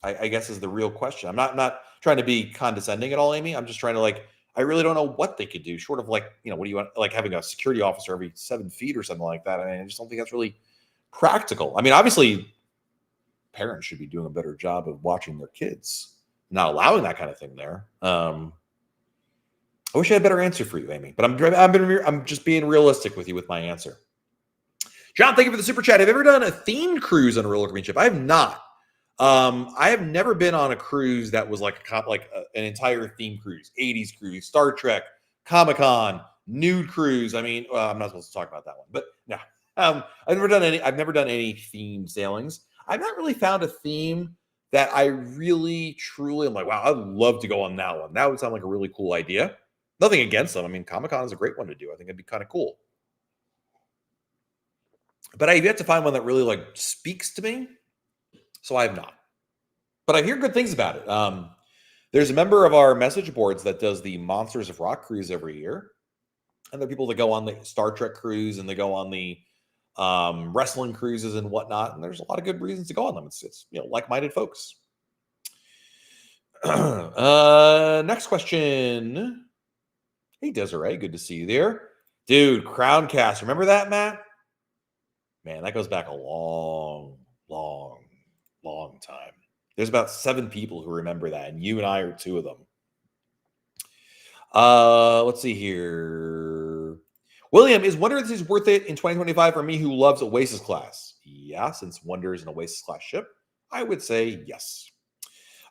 I guess is the real question. I'm not trying to be condescending at all, Amy. I'm just trying to I really don't know what they could do short of what do you want, having a security officer every 7 feet or something like that. I just don't think that's really practical. Obviously parents should be doing a better job of watching their kids, not allowing that kind of thing there. I wish I had a better answer for you, Amy, but I'm just being realistic with you with my answer. John, thank you for the super chat. Have you ever done a themed cruise on a Royal Caribbean ship? I have not. I have never been on a cruise that was like an entire theme cruise, 80s cruise, Star Trek, Comic-Con, nude cruise. I mean, I'm not supposed to talk about that one, but no. I've never done any themed sailings. I've not really found a theme that I really, truly am like, wow, I'd love to go on that one. That would sound like a really cool idea. Nothing against them. I mean, Comic-Con is a great one to do. I think it'd be kind of cool. But I've yet to find one that really like speaks to me. So I have not. But I hear good things about it. There's a member of our message boards that does the Monsters of Rock cruise every year. And there are people that go on the Star Trek cruise and they go on the wrestling cruises and whatnot. And there's a lot of good reasons to go on them. It's like-minded folks. Next question. Hey, Desiree, good to see you there. Dude, Crown Cast. Remember that, Matt? Man, that goes back a long time. There's about 7 people who remember that, and you and I are 2 of them. Let's see here. William, is Wonder this is worth it in 2025 for me who loves Oasis class? Yeah, since Wonder is an Oasis class ship, I would say yes.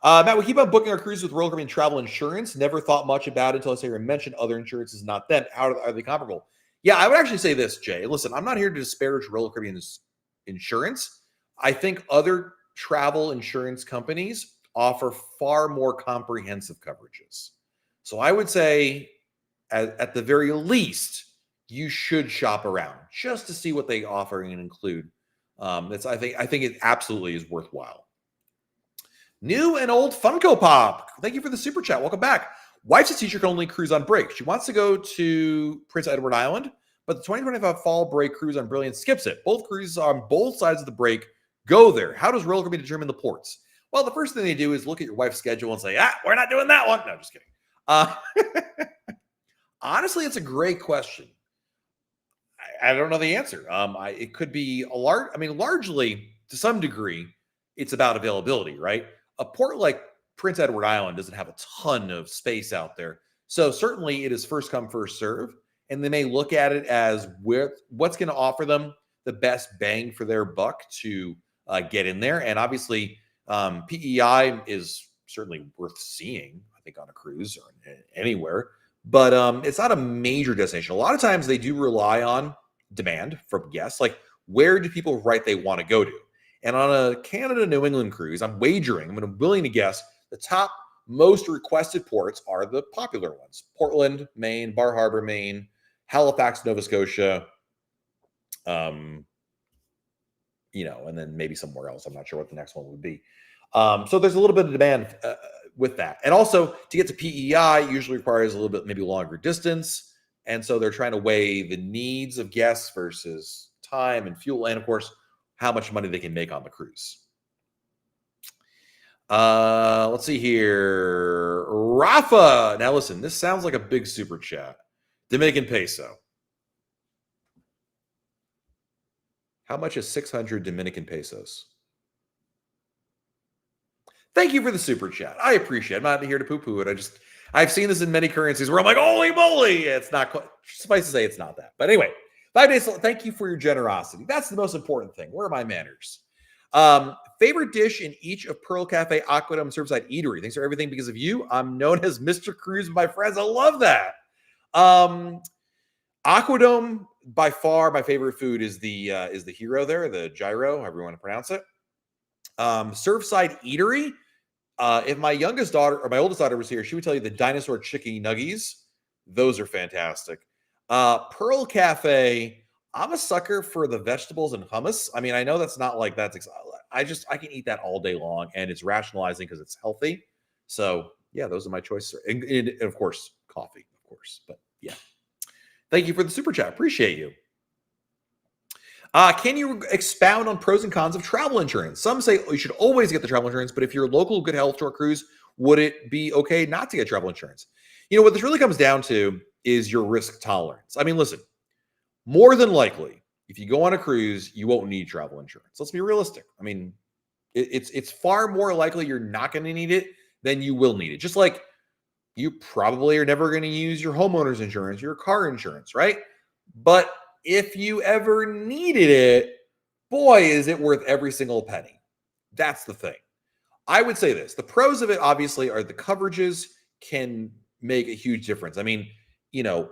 Matt, we keep on booking our cruises with Royal Caribbean Travel Insurance. Never thought much about it until I say you mentioned other insurances, not them. How are they comparable? Yeah, I would actually say this, Jay. Listen, I'm not here to disparage Royal Caribbean's insurance. I think other travel insurance companies offer far more comprehensive coverages. So I would say, at the very least, you should shop around just to see what they offer and include. I think it absolutely is worthwhile. New and old Funko Pop. Thank you for the super chat. Welcome back. Wife's a teacher, can only cruise on break. She wants to go to Prince Edward Island, but the 2025 fall break cruise on Brilliant skips it. Both cruises are on both sides of the break. Go there. How does Royal Caribbean determine the ports? Well, the first thing they do is look at your wife's schedule and say, we're not doing that one. No, just kidding. Honestly, it's a great question. I don't know the answer. It could be largely to some degree, it's about availability, right? A port like Prince Edward Island doesn't have a ton of space out there. So certainly it is first come, first serve. And they may look at it as what's going to offer them the best bang for their buck to get in there. And obviously, PEI is certainly worth seeing, I think, on a cruise or anywhere. But it's not a major destination. A lot of times they do rely on demand from guests. Like, where do people write they want to go to? And on a Canada-New England cruise, I'm willing to guess the top most requested ports are the popular ones. Portland, Maine, Bar Harbor, Maine, Halifax, Nova Scotia, and then maybe somewhere else. I'm not sure what the next one would be. So there's a little bit of demand with that. And also, to get to PEI usually requires a little bit, maybe longer distance. And so they're trying to weigh the needs of guests versus time and fuel. And of course, how much money they can make on the cruise. Let's see here. Rafa. Now listen, this sounds like a big super chat. Dominican peso. How much is 600 Dominican pesos? Thank you for the super chat. I appreciate it. I'm not here to poo-poo it. I've seen this in many currencies where I'm like, holy moly. It's not quite, suffice to say, it's not that. But anyway, 5 days. Thank you for your generosity. That's the most important thing. Where are my manners? Favorite dish in each of Pearl Cafe, Aquadome, Surfside Eatery. Thanks for everything because of you. I'm known as Mr. Cruise by my friends. I love that. Aquadome, by far, my favorite food is the hero there, the gyro, however you want to pronounce it. Surfside Eatery. If my youngest daughter or my oldest daughter was here, she would tell you the dinosaur chicken nuggies. Those are fantastic. Pearl Cafe. I'm a sucker for the vegetables and hummus. I mean, I know that's not like that's. I can eat that all day long, and it's rationalizing because it's healthy. So yeah, those are my choices, and of course, coffee, of course. But yeah, thank you for the super chat. Appreciate you. Can you expound on pros and cons of travel insurance? Some say you should always get the travel insurance, but if you're local, good health to a cruise, would it be okay not to get travel insurance? What this really comes down to is your risk tolerance. I mean, listen, more than likely, if you go on a cruise, you won't need travel insurance. Let's be realistic. I mean, it's far more likely you're not going to need it then you will need it. Just like you probably are never going to use your homeowner's insurance, your car insurance, right? But if you ever needed it, boy, is it worth every single penny. That's the thing. I would say this. The pros of it, obviously, are the coverages can make a huge difference. I mean, you know,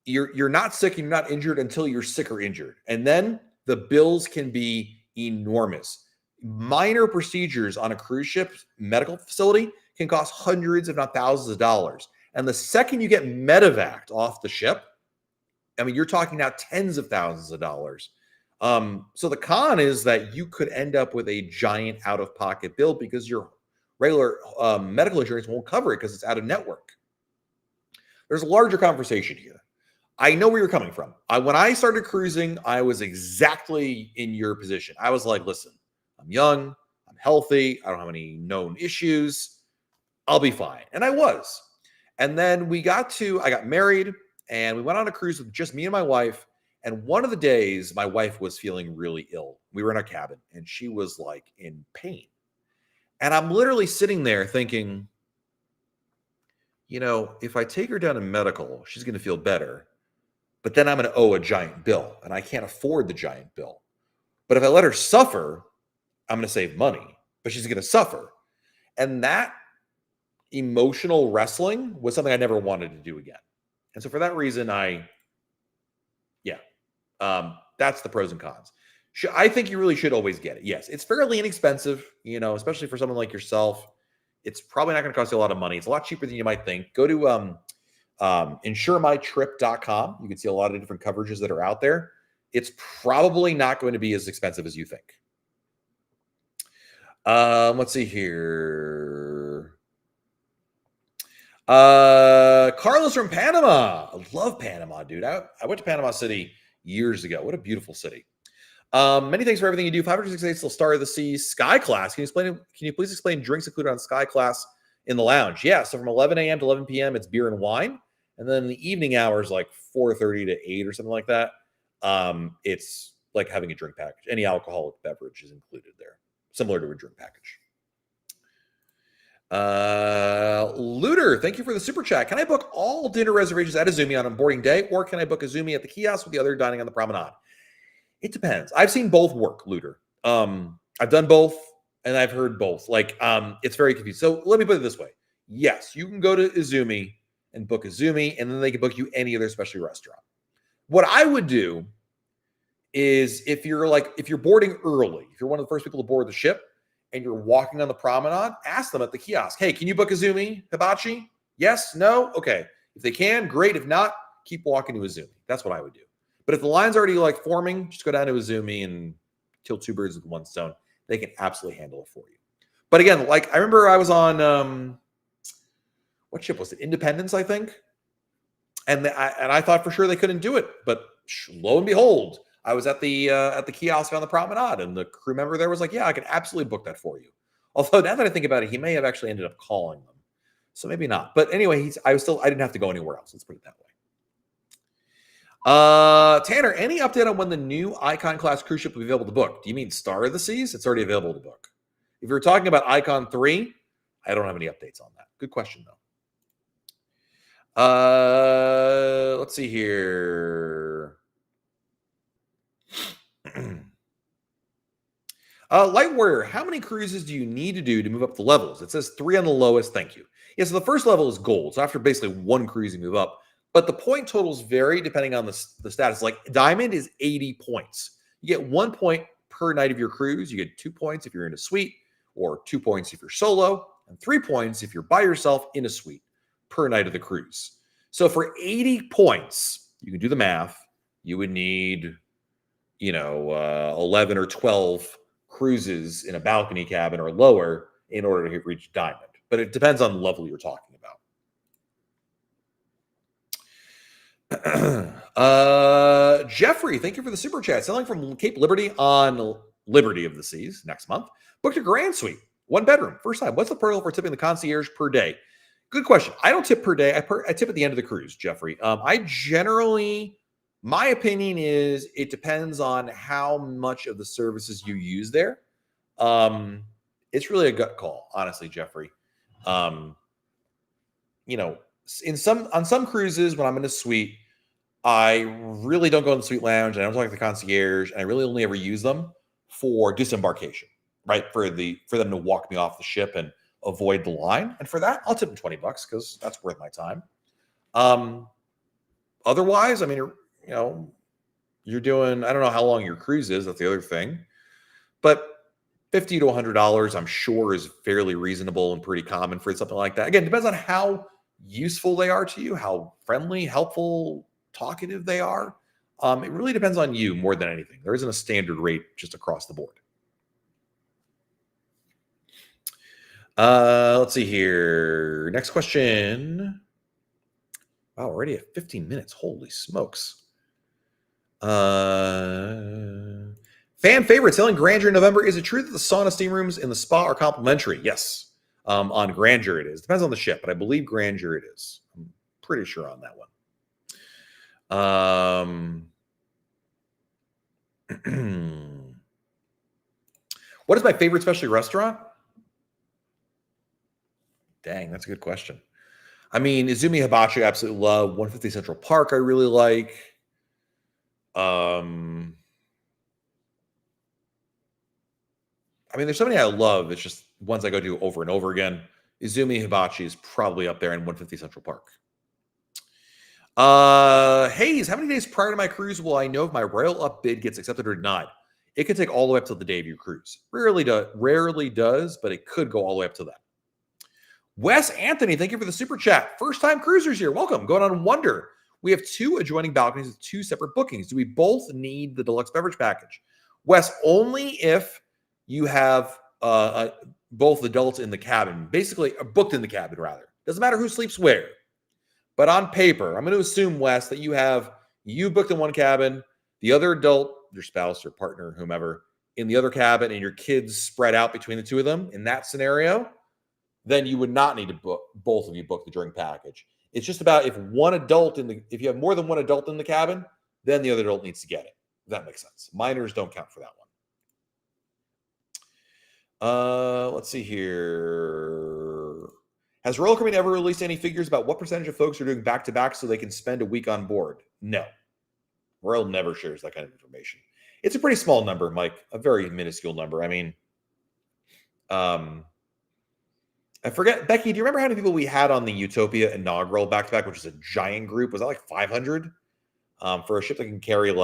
you're not sick and you're not injured until you're sick or injured. And then the bills can be enormous. Minor procedures on a cruise ship medical facility can cost hundreds, if not thousands of dollars. And the second you get medevaced off the ship, I mean, you're talking now tens of thousands of dollars. So the con is that you could end up with a giant out-of-pocket bill because your regular medical insurance won't cover it because it's out of network. There's a larger conversation here. I know where you're coming from. When I started cruising, I was exactly in your position. I was like, listen, I'm young, I'm healthy, I don't have any known issues, I'll be fine. And I was. And then I got married, and we went on a cruise with just me and my wife. And one of the days, my wife was feeling really ill. We were in our cabin, and she was like in pain. And I'm literally sitting there thinking, you know, if I take her down to medical, she's going to feel better. But then I'm going to owe a giant bill, and I can't afford the giant bill. But if I let her suffer, I'm going to save money, but she's going to suffer. And that emotional wrestling was something I never wanted to do again. And so for that reason, that's the pros and cons. I think you really should always get it. Yes, it's fairly inexpensive, you know, especially for someone like yourself. It's probably not going to cost you a lot of money. It's a lot cheaper than you might think. Go to insuremytrip.com. You can see a lot of different coverages that are out there. It's probably not going to be as expensive as you think. Let's see here. Carlos from Panama. I love Panama, dude. I went to Panama City years ago. What a beautiful city. Many thanks for everything you do. 568 still Star of the Seas Sky Class. Can you please explain drinks included on Sky Class in the lounge? Yeah, so from 11 a.m. to 11 p.m. it's beer and wine, and then in the evening hours, like 4:30 to 8 or something like that, it's like having a drink package. Any alcoholic beverage is included there, similar to a drink package. Looter, thank you for the super chat. Can I book all dinner reservations at Izumi on a boarding day, or can I book Izumi at the kiosk with the other dining on the promenade? It depends. I've seen both work, Looter. I've done both, and I've heard both. Like, it's very confusing. So let me put it this way. Yes, you can go to Izumi and book Izumi, and then they can book you any other specialty restaurant. What I would do is if you're boarding early, if you're one of the first people to board the ship and you're walking on the promenade, ask them at the kiosk, hey, can you book Izumi Hibachi? Yes? No? Okay. If they can, great. If not, keep walking to Izumi. That's what I would do. But if the line's already like forming, just go down to Izumi and kill two birds with one stone. They can absolutely handle it for you. But again, like I remember I was on what ship was it? Independence, I think. And I thought for sure they couldn't do it, but lo and behold, I was at the kiosk on the promenade, and the crew member there was like, "Yeah, I can absolutely book that for you." Although now that I think about it, he may have actually ended up calling them, so maybe not. But anyway, I didn't have to go anywhere else. Let's put it that way. Tanner, any update on when the new Icon class cruise ship will be available to book? Do you mean Star of the Seas? It's already available to book. If you're talking about Icon 3, I don't have any updates on that. Good question, though. Let's see here. Light Warrior, how many cruises do you need to do to move up the levels? It says 3 on the lowest. Thank you. Yeah, so the first level is gold. So after basically one cruise, you move up. But the point totals vary depending on the status. Like Diamond is 80 points. You get 1 point per night of your cruise. You get 2 points if you're in a suite, or 2 points if you're solo, and 3 points if you're by yourself in a suite per night of the cruise. So for 80 points, you can do the math. You would need, 11 or 12 cruises in a balcony cabin or lower in order to reach Diamond. But it depends on the level you're talking about. Jeffrey, thank you for the super chat. Sailing from Cape Liberty on Liberty of the Seas next month. Booked a grand suite, 1 bedroom, first time. What's the protocol for tipping the concierge per day? Good question. I don't tip per day. I tip at the end of the cruise, Jeffrey. My opinion is it depends on how much of the services you use there. It's really a gut call, honestly, Jeffrey. You know, on some cruises when I'm in a suite, I really don't go in the suite lounge. And I don't talk to the concierge, and I really only ever use them for disembarkation, right? For them to walk me off the ship and avoid the line. And for that, I'll tip them $20 because that's worth my time. Otherwise, I mean, you know, you're doing, I don't know how long your cruise is. That's the other thing. But $50 to $100, I'm sure, is fairly reasonable and pretty common for something like that. Again, depends on how useful they are to you, how friendly, helpful, talkative they are. It really depends on you more than anything. There isn't a standard rate just across the board. Let's see here. Next question. Wow, already at 15 minutes. Holy smokes. Fan favorite, selling Grandeur in November. Is it true that the sauna steam rooms in the spa are complimentary? Yes. On Grandeur it is. Depends on the ship, but I believe Grandeur it is. I'm pretty sure on that one. What is my favorite specialty restaurant? Dang, that's a good question. I mean, Izumi Hibachi, I absolutely love. 150 Central Park, I really like. I mean, there's so many I love. It's just ones I go to over and over again. Izumi Hibachi is probably up there in 150 Central Park. Hayes, how many days prior to my cruise will I know if my Royal Up bid gets accepted or not? It could take all the way up to the day of your cruise. Rarely does, but it could go all the way up to that. Wes Anthony, thank you for the super chat. First time cruisers here. Welcome. Going on Wonder. We have 2 adjoining balconies with 2 separate bookings. Do we both need the deluxe beverage package? Wes, only if you have both adults in the cabin, basically booked in the cabin, rather. Doesn't matter who sleeps where. But on paper, I'm going to assume, Wes, that you booked in one cabin, the other adult, your spouse or partner, whomever, in the other cabin, and your kids spread out between the 2 of them. In that scenario, then you would not need to both of you book the drink package. It's just about if you have more than one adult in the cabin, then the other adult needs to get it. If that makes sense. Minors don't count for that one. Let's see here. Has Royal Caribbean ever released any figures about what percentage of folks are doing back-to-back so they can spend a week on board? No. Royal never shares that kind of information. It's a pretty small number, Mike, a very minuscule number. I mean, I forget, Becky, do you remember how many people we had on the Utopia inaugural back-to-back, which is a giant group? Was that like 500? For a ship that can carry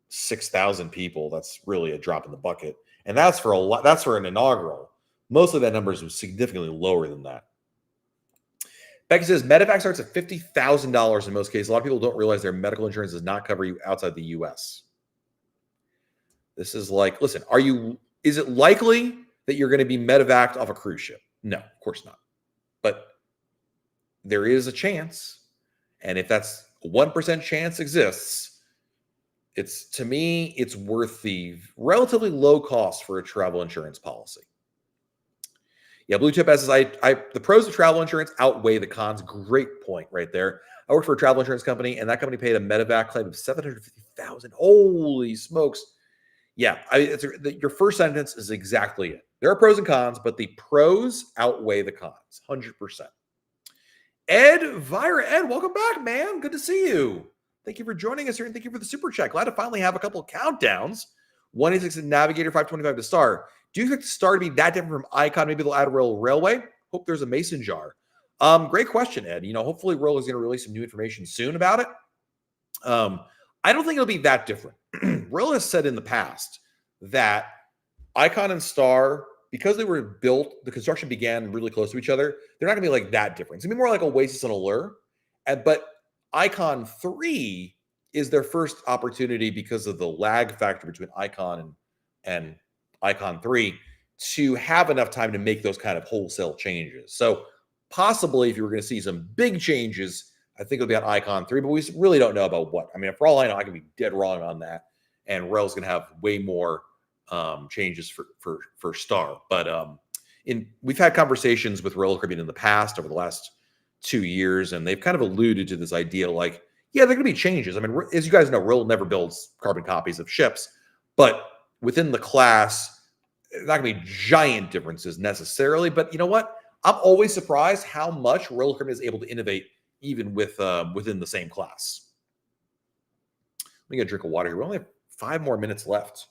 6,000 people, that's really a drop in the bucket. And that's for an inaugural. Most of that number is significantly lower than that. Becky says, medevac starts at $50,000 in most cases. A lot of people don't realize their medical insurance does not cover you outside the U.S. This is listen, is it likely that you're going to be medevaced off a cruise ship? No, of course not. But there is a chance. And if that's a 1% chance exists, to me, it's worth the relatively low cost for a travel insurance policy. Yeah, Blue Chip says, the pros of travel insurance outweigh the cons. Great point right there. I worked for a travel insurance company, and that company paid a medevac claim of $750,000. Holy smokes. Yeah, your first sentence is exactly it. There are pros and cons, but the pros outweigh the cons, 100%. Ed Vira, Ed, welcome back, man. Good to see you. Thank you for joining us here, and thank you for the super chat. Glad to finally have a couple of countdowns. 186 at Navigator, 525 to Star. Do you expect the Star to be that different from Icon? Maybe they'll add Royal Railway. Hope there's a mason jar. Great question, Ed. Hopefully Royal is going to release some new information soon about it. I don't think it'll be that different. Royal has said in the past that Icon and Star, because they were built, the construction began really close to each other. They're not going to be that different. It's going to be more like Oasis and Allure. But Icon 3 is their first opportunity because of the lag factor between Icon and Icon 3 to have enough time to make those kind of wholesale changes. So possibly if you were going to see some big changes, I think it'll be on Icon 3, but we really don't know about what. I mean, for all I know, I can be dead wrong on that. And Royal's going to have way more changes for Star. But we've had conversations with Royal Caribbean in the past over the last 2 years, and they've kind of alluded to this idea yeah, there are going to be changes. I mean, as you guys know, Royal never builds carbon copies of ships, but within the class, there's not going to be giant differences necessarily. But you know what? I'm always surprised how much Royal Caribbean is able to innovate even within the same class. Let me get a drink of water here. We only have 5 more minutes left.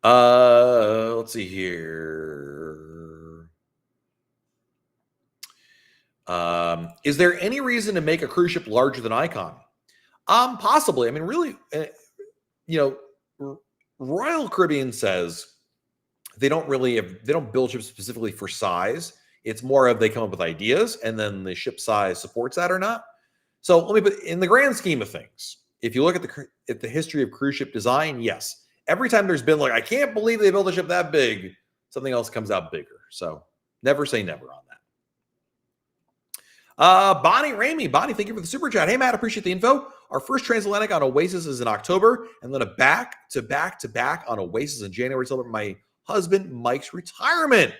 Let's see here. Is there any reason to make a cruise ship larger than Icon? Possibly. I mean, really, Royal Caribbean says they don't build ships specifically for size. It's more of they come up with ideas and then the ship size supports that or not. So let me put in the grand scheme of things. If you look at the history of cruise ship design, yes, every time there's been like, I can't believe they built a ship that big, something else comes out bigger. So never say never on that. Bonnie Ramey. Bonnie, thank you for the super chat. Hey, Matt, appreciate the info. Our first transatlantic on Oasis is in October, and then a back-to-back on Oasis in January to celebrate my husband Mike's retirement.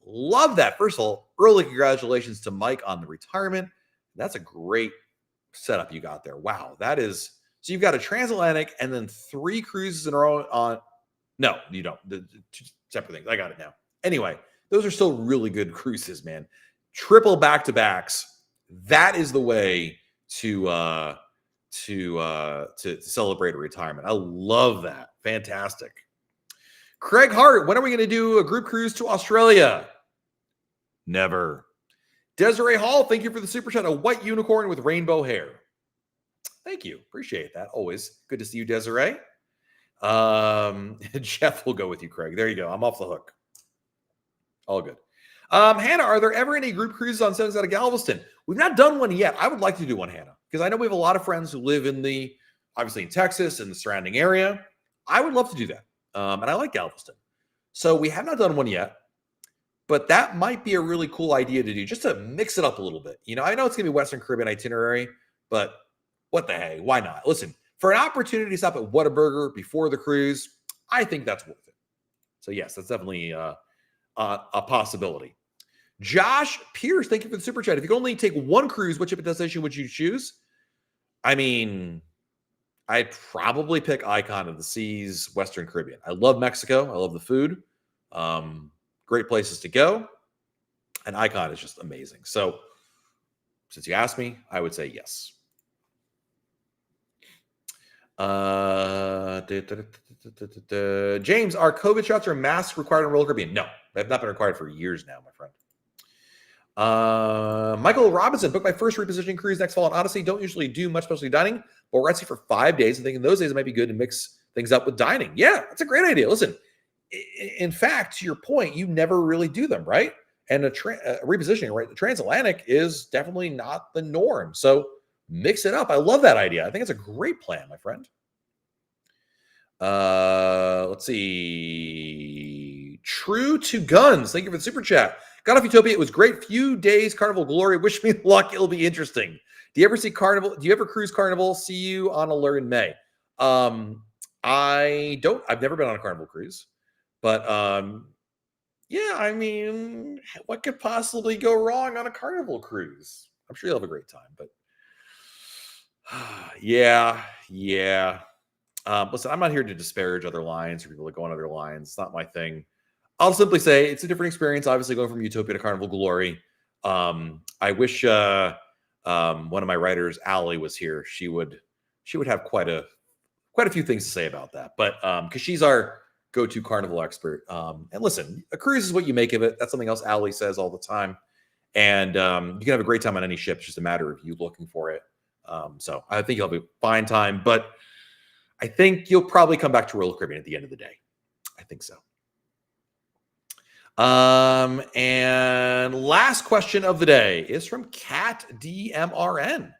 Love that. First of all, early congratulations to Mike on the retirement. That's a great setup you got there. Wow, that is. So you've got a transatlantic and then 3 cruises in a row on. No, you don't. The 2 separate things. I got it now. Anyway, those are still really good cruises, man. Triple back-to-backs. That is the way to celebrate a retirement. I love that. Fantastic. Craig Hart, when are we going to do a group cruise to Australia? Never. Desiree Hall, thank you for the super chat. A white unicorn with rainbow hair. Thank you. Appreciate that. Always good to see you, Desiree. Jeff will go with you, Craig. There you go. I'm off the hook. All good. Hannah, are there ever any group cruises on Sevens out of Galveston? We've not done one yet. I would like to do one, Hannah, because I know we have a lot of friends who live obviously in Texas and the surrounding area. I would love to do that. And I like Galveston. So we have not done one yet, but that might be a really cool idea to do just to mix it up a little bit. I know it's going to be Western Caribbean itinerary, but what the hey, why not? Listen, for an opportunity to stop at Whataburger before the cruise, I think that's worth it. So yes, that's definitely a possibility. Josh Pierce, thank you for the super chat. If you could only take one cruise, which destination would you choose? I mean, I'd probably pick Icon of the Seas, Western Caribbean. I love Mexico. I love the food. Great places to go. And Icon is just amazing. So since you asked me, I would say yes. James, are COVID shots or masks required in Royal Caribbean? No, they have not been required for years now, my friend. Michael Robinson, booked my first repositioning cruise next fall on Odyssey. Don't usually do much specialty dining, but we're at sea for 5 days. And thinking those days it might be good to mix things up with dining. Yeah, that's a great idea. Listen, in fact, to your point, you never really do them, right? And a repositioning, right? The transatlantic is definitely not the norm. So mix it up. I love that idea. I think it's a great plan, my friend. Let's see. True to Guns. Thank you for the super chat. Got off Utopia. It was great. Few days Carnival Glory. Wish me luck. It'll be interesting. Do you ever see Carnival? Do you ever cruise Carnival? See you on Allure in May. I don't. I've never been on a Carnival cruise, but yeah. I mean, what could possibly go wrong on a Carnival cruise? I'm sure you'll have a great time, but yeah. Listen, I'm not here to disparage other lines or people that go on other lines. It's not my thing. I'll simply say it's a different experience, obviously, going from Utopia to Carnival Glory. I wish one of my writers, Allie, was here. She would have quite a few things to say about that. But because she's our go-to Carnival expert. And listen, a cruise is what you make of it. That's something else Allie says all the time. And you can have a great time on any ship. It's just a matter of you looking for it. So I think you'll have a fine time. But I think you'll probably come back to Royal Caribbean at the end of the day. I think so. And last question of the day is from Cat DMRN.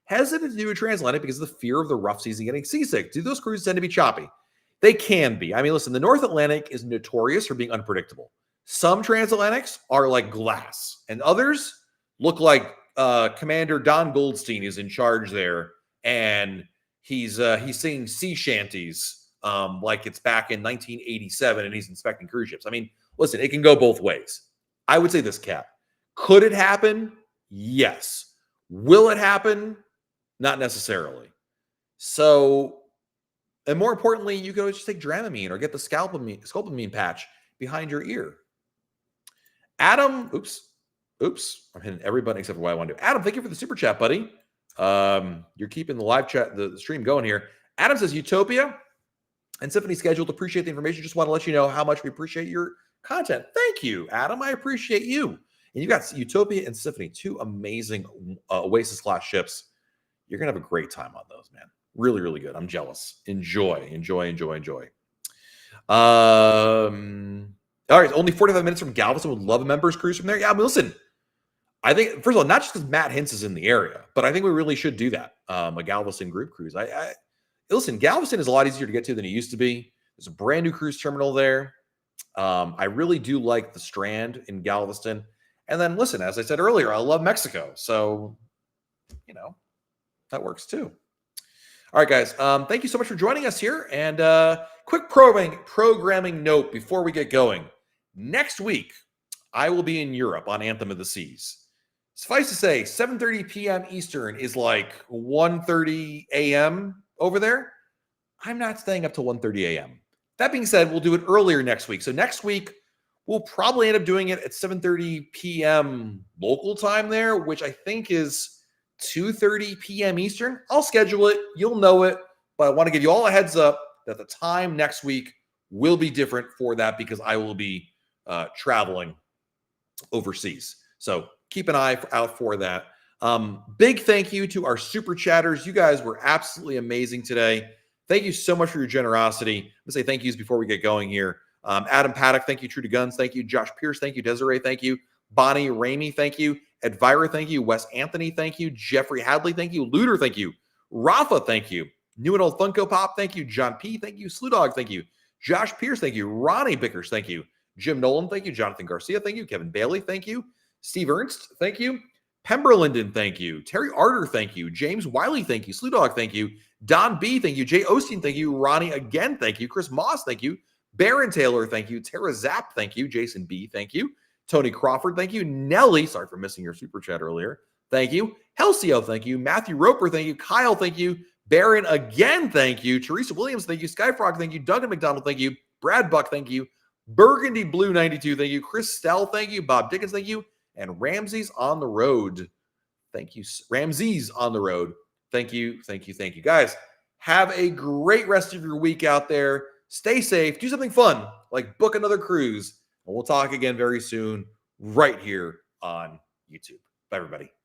Hesitant to do a transatlantic because of the fear of the rough seas and getting seasick. Do those cruises tend to be choppy? They can be. I mean, listen, the North Atlantic is notorious for being unpredictable. Some transatlantics are like glass, and others look like Commander Don Goldstein is in charge there, and he's singing sea shanties like it's back in 1987, and he's inspecting cruise ships. I mean, listen, it can go both ways. I would say this, Cap. Could it happen? Yes. Will it happen? Not necessarily. So, and more importantly, you could just take Dramamine or get the scopolamine patch. behind your ear. Adam, oops, I'm hitting every button except for what I want to do. Adam, thank you for the super chat, buddy. You're keeping the live chat, the stream going here. Adam says Utopia and Symphony scheduled. Appreciate the information. Just want to let you know how much we appreciate your content. Thank you, Adam. I appreciate you. And you got Utopia and Symphony, two amazing Oasis class ships. You're gonna have a great time on those, man. Really, really good. I'm jealous. Enjoy. All right, only 45 minutes from Galveston. Would love a members cruise from there. Yeah, I mean, listen, I think, first of all, not just because Matt Hintz is in the area, but I think we really should do that. A Galveston group cruise. Listen, Galveston is a lot easier to get to than it used to be. There's a brand new cruise terminal there. I really do like the Strand in Galveston. And then, listen, as I said earlier, I love Mexico. So, that works too. All right, guys. Thank you so much for joining us here. And quick programming note before we get going. Next week, I will be in Europe on Anthem of the Seas. Suffice to say, 7:30 p.m. Eastern is like 1:30 a.m. over there. I'm not staying up till 1:30 a.m. That being said, we'll do it earlier next week. So next week, we'll probably end up doing it at 7:30 p.m. local time there, which I think is 2:30 p.m. Eastern. I'll schedule it. You'll know it. But I want to give you all a heads up that the time next week will be different for that because I will be traveling overseas. So keep an eye out for that. Big thank you to our super chatters. You guys were absolutely amazing today. Thank you so much for your generosity. I'm going to say thank yous before we get going here. Adam Paddock, thank you. True to Guns, thank you. Josh Pierce, thank you. Desiree, thank you. Bonnie Ramey, thank you. Advira, thank you. Wes Anthony, thank you. Jeffrey Hadley, thank you. Luder, thank you. Rafa, thank you. New and Old Funko Pop, thank you. John P, thank you. Slew Dog, thank you. Josh Pierce, thank you. Ronnie Bickers, thank you. Jim Nolan, thank you. Jonathan Garcia, thank you. Kevin Bailey, thank you. Steve Ernst, thank you. Pemberlinden, thank you. Terry Arter, thank you. James Wiley, thank you. Slew Dog, thank you. Don B, thank you. Jay Osteen, thank you. Ronnie again, thank you. Chris Moss, thank you. Baron Taylor, thank you. Tara Zapp, thank you. Jason B, thank you. Tony Crawford, thank you. Nelly, sorry for missing your super chat earlier. Thank you. Helsio, thank you. Matthew Roper, thank you. Kyle, thank you. Baron again, thank you. Teresa Williams, thank you. Skyfrog, thank you. Duggan McDonald, thank you. Brad Buck, thank you. Burgundy Blue 92, thank you. Chris Stell, thank you. Bob Dickens, thank you. And Ramses on the road. Thank you. Ramses on the road. Thank you. Guys, have a great rest of your week out there. Stay safe. Do something fun, like book another cruise. And we'll talk again very soon, right here on YouTube. Bye, everybody.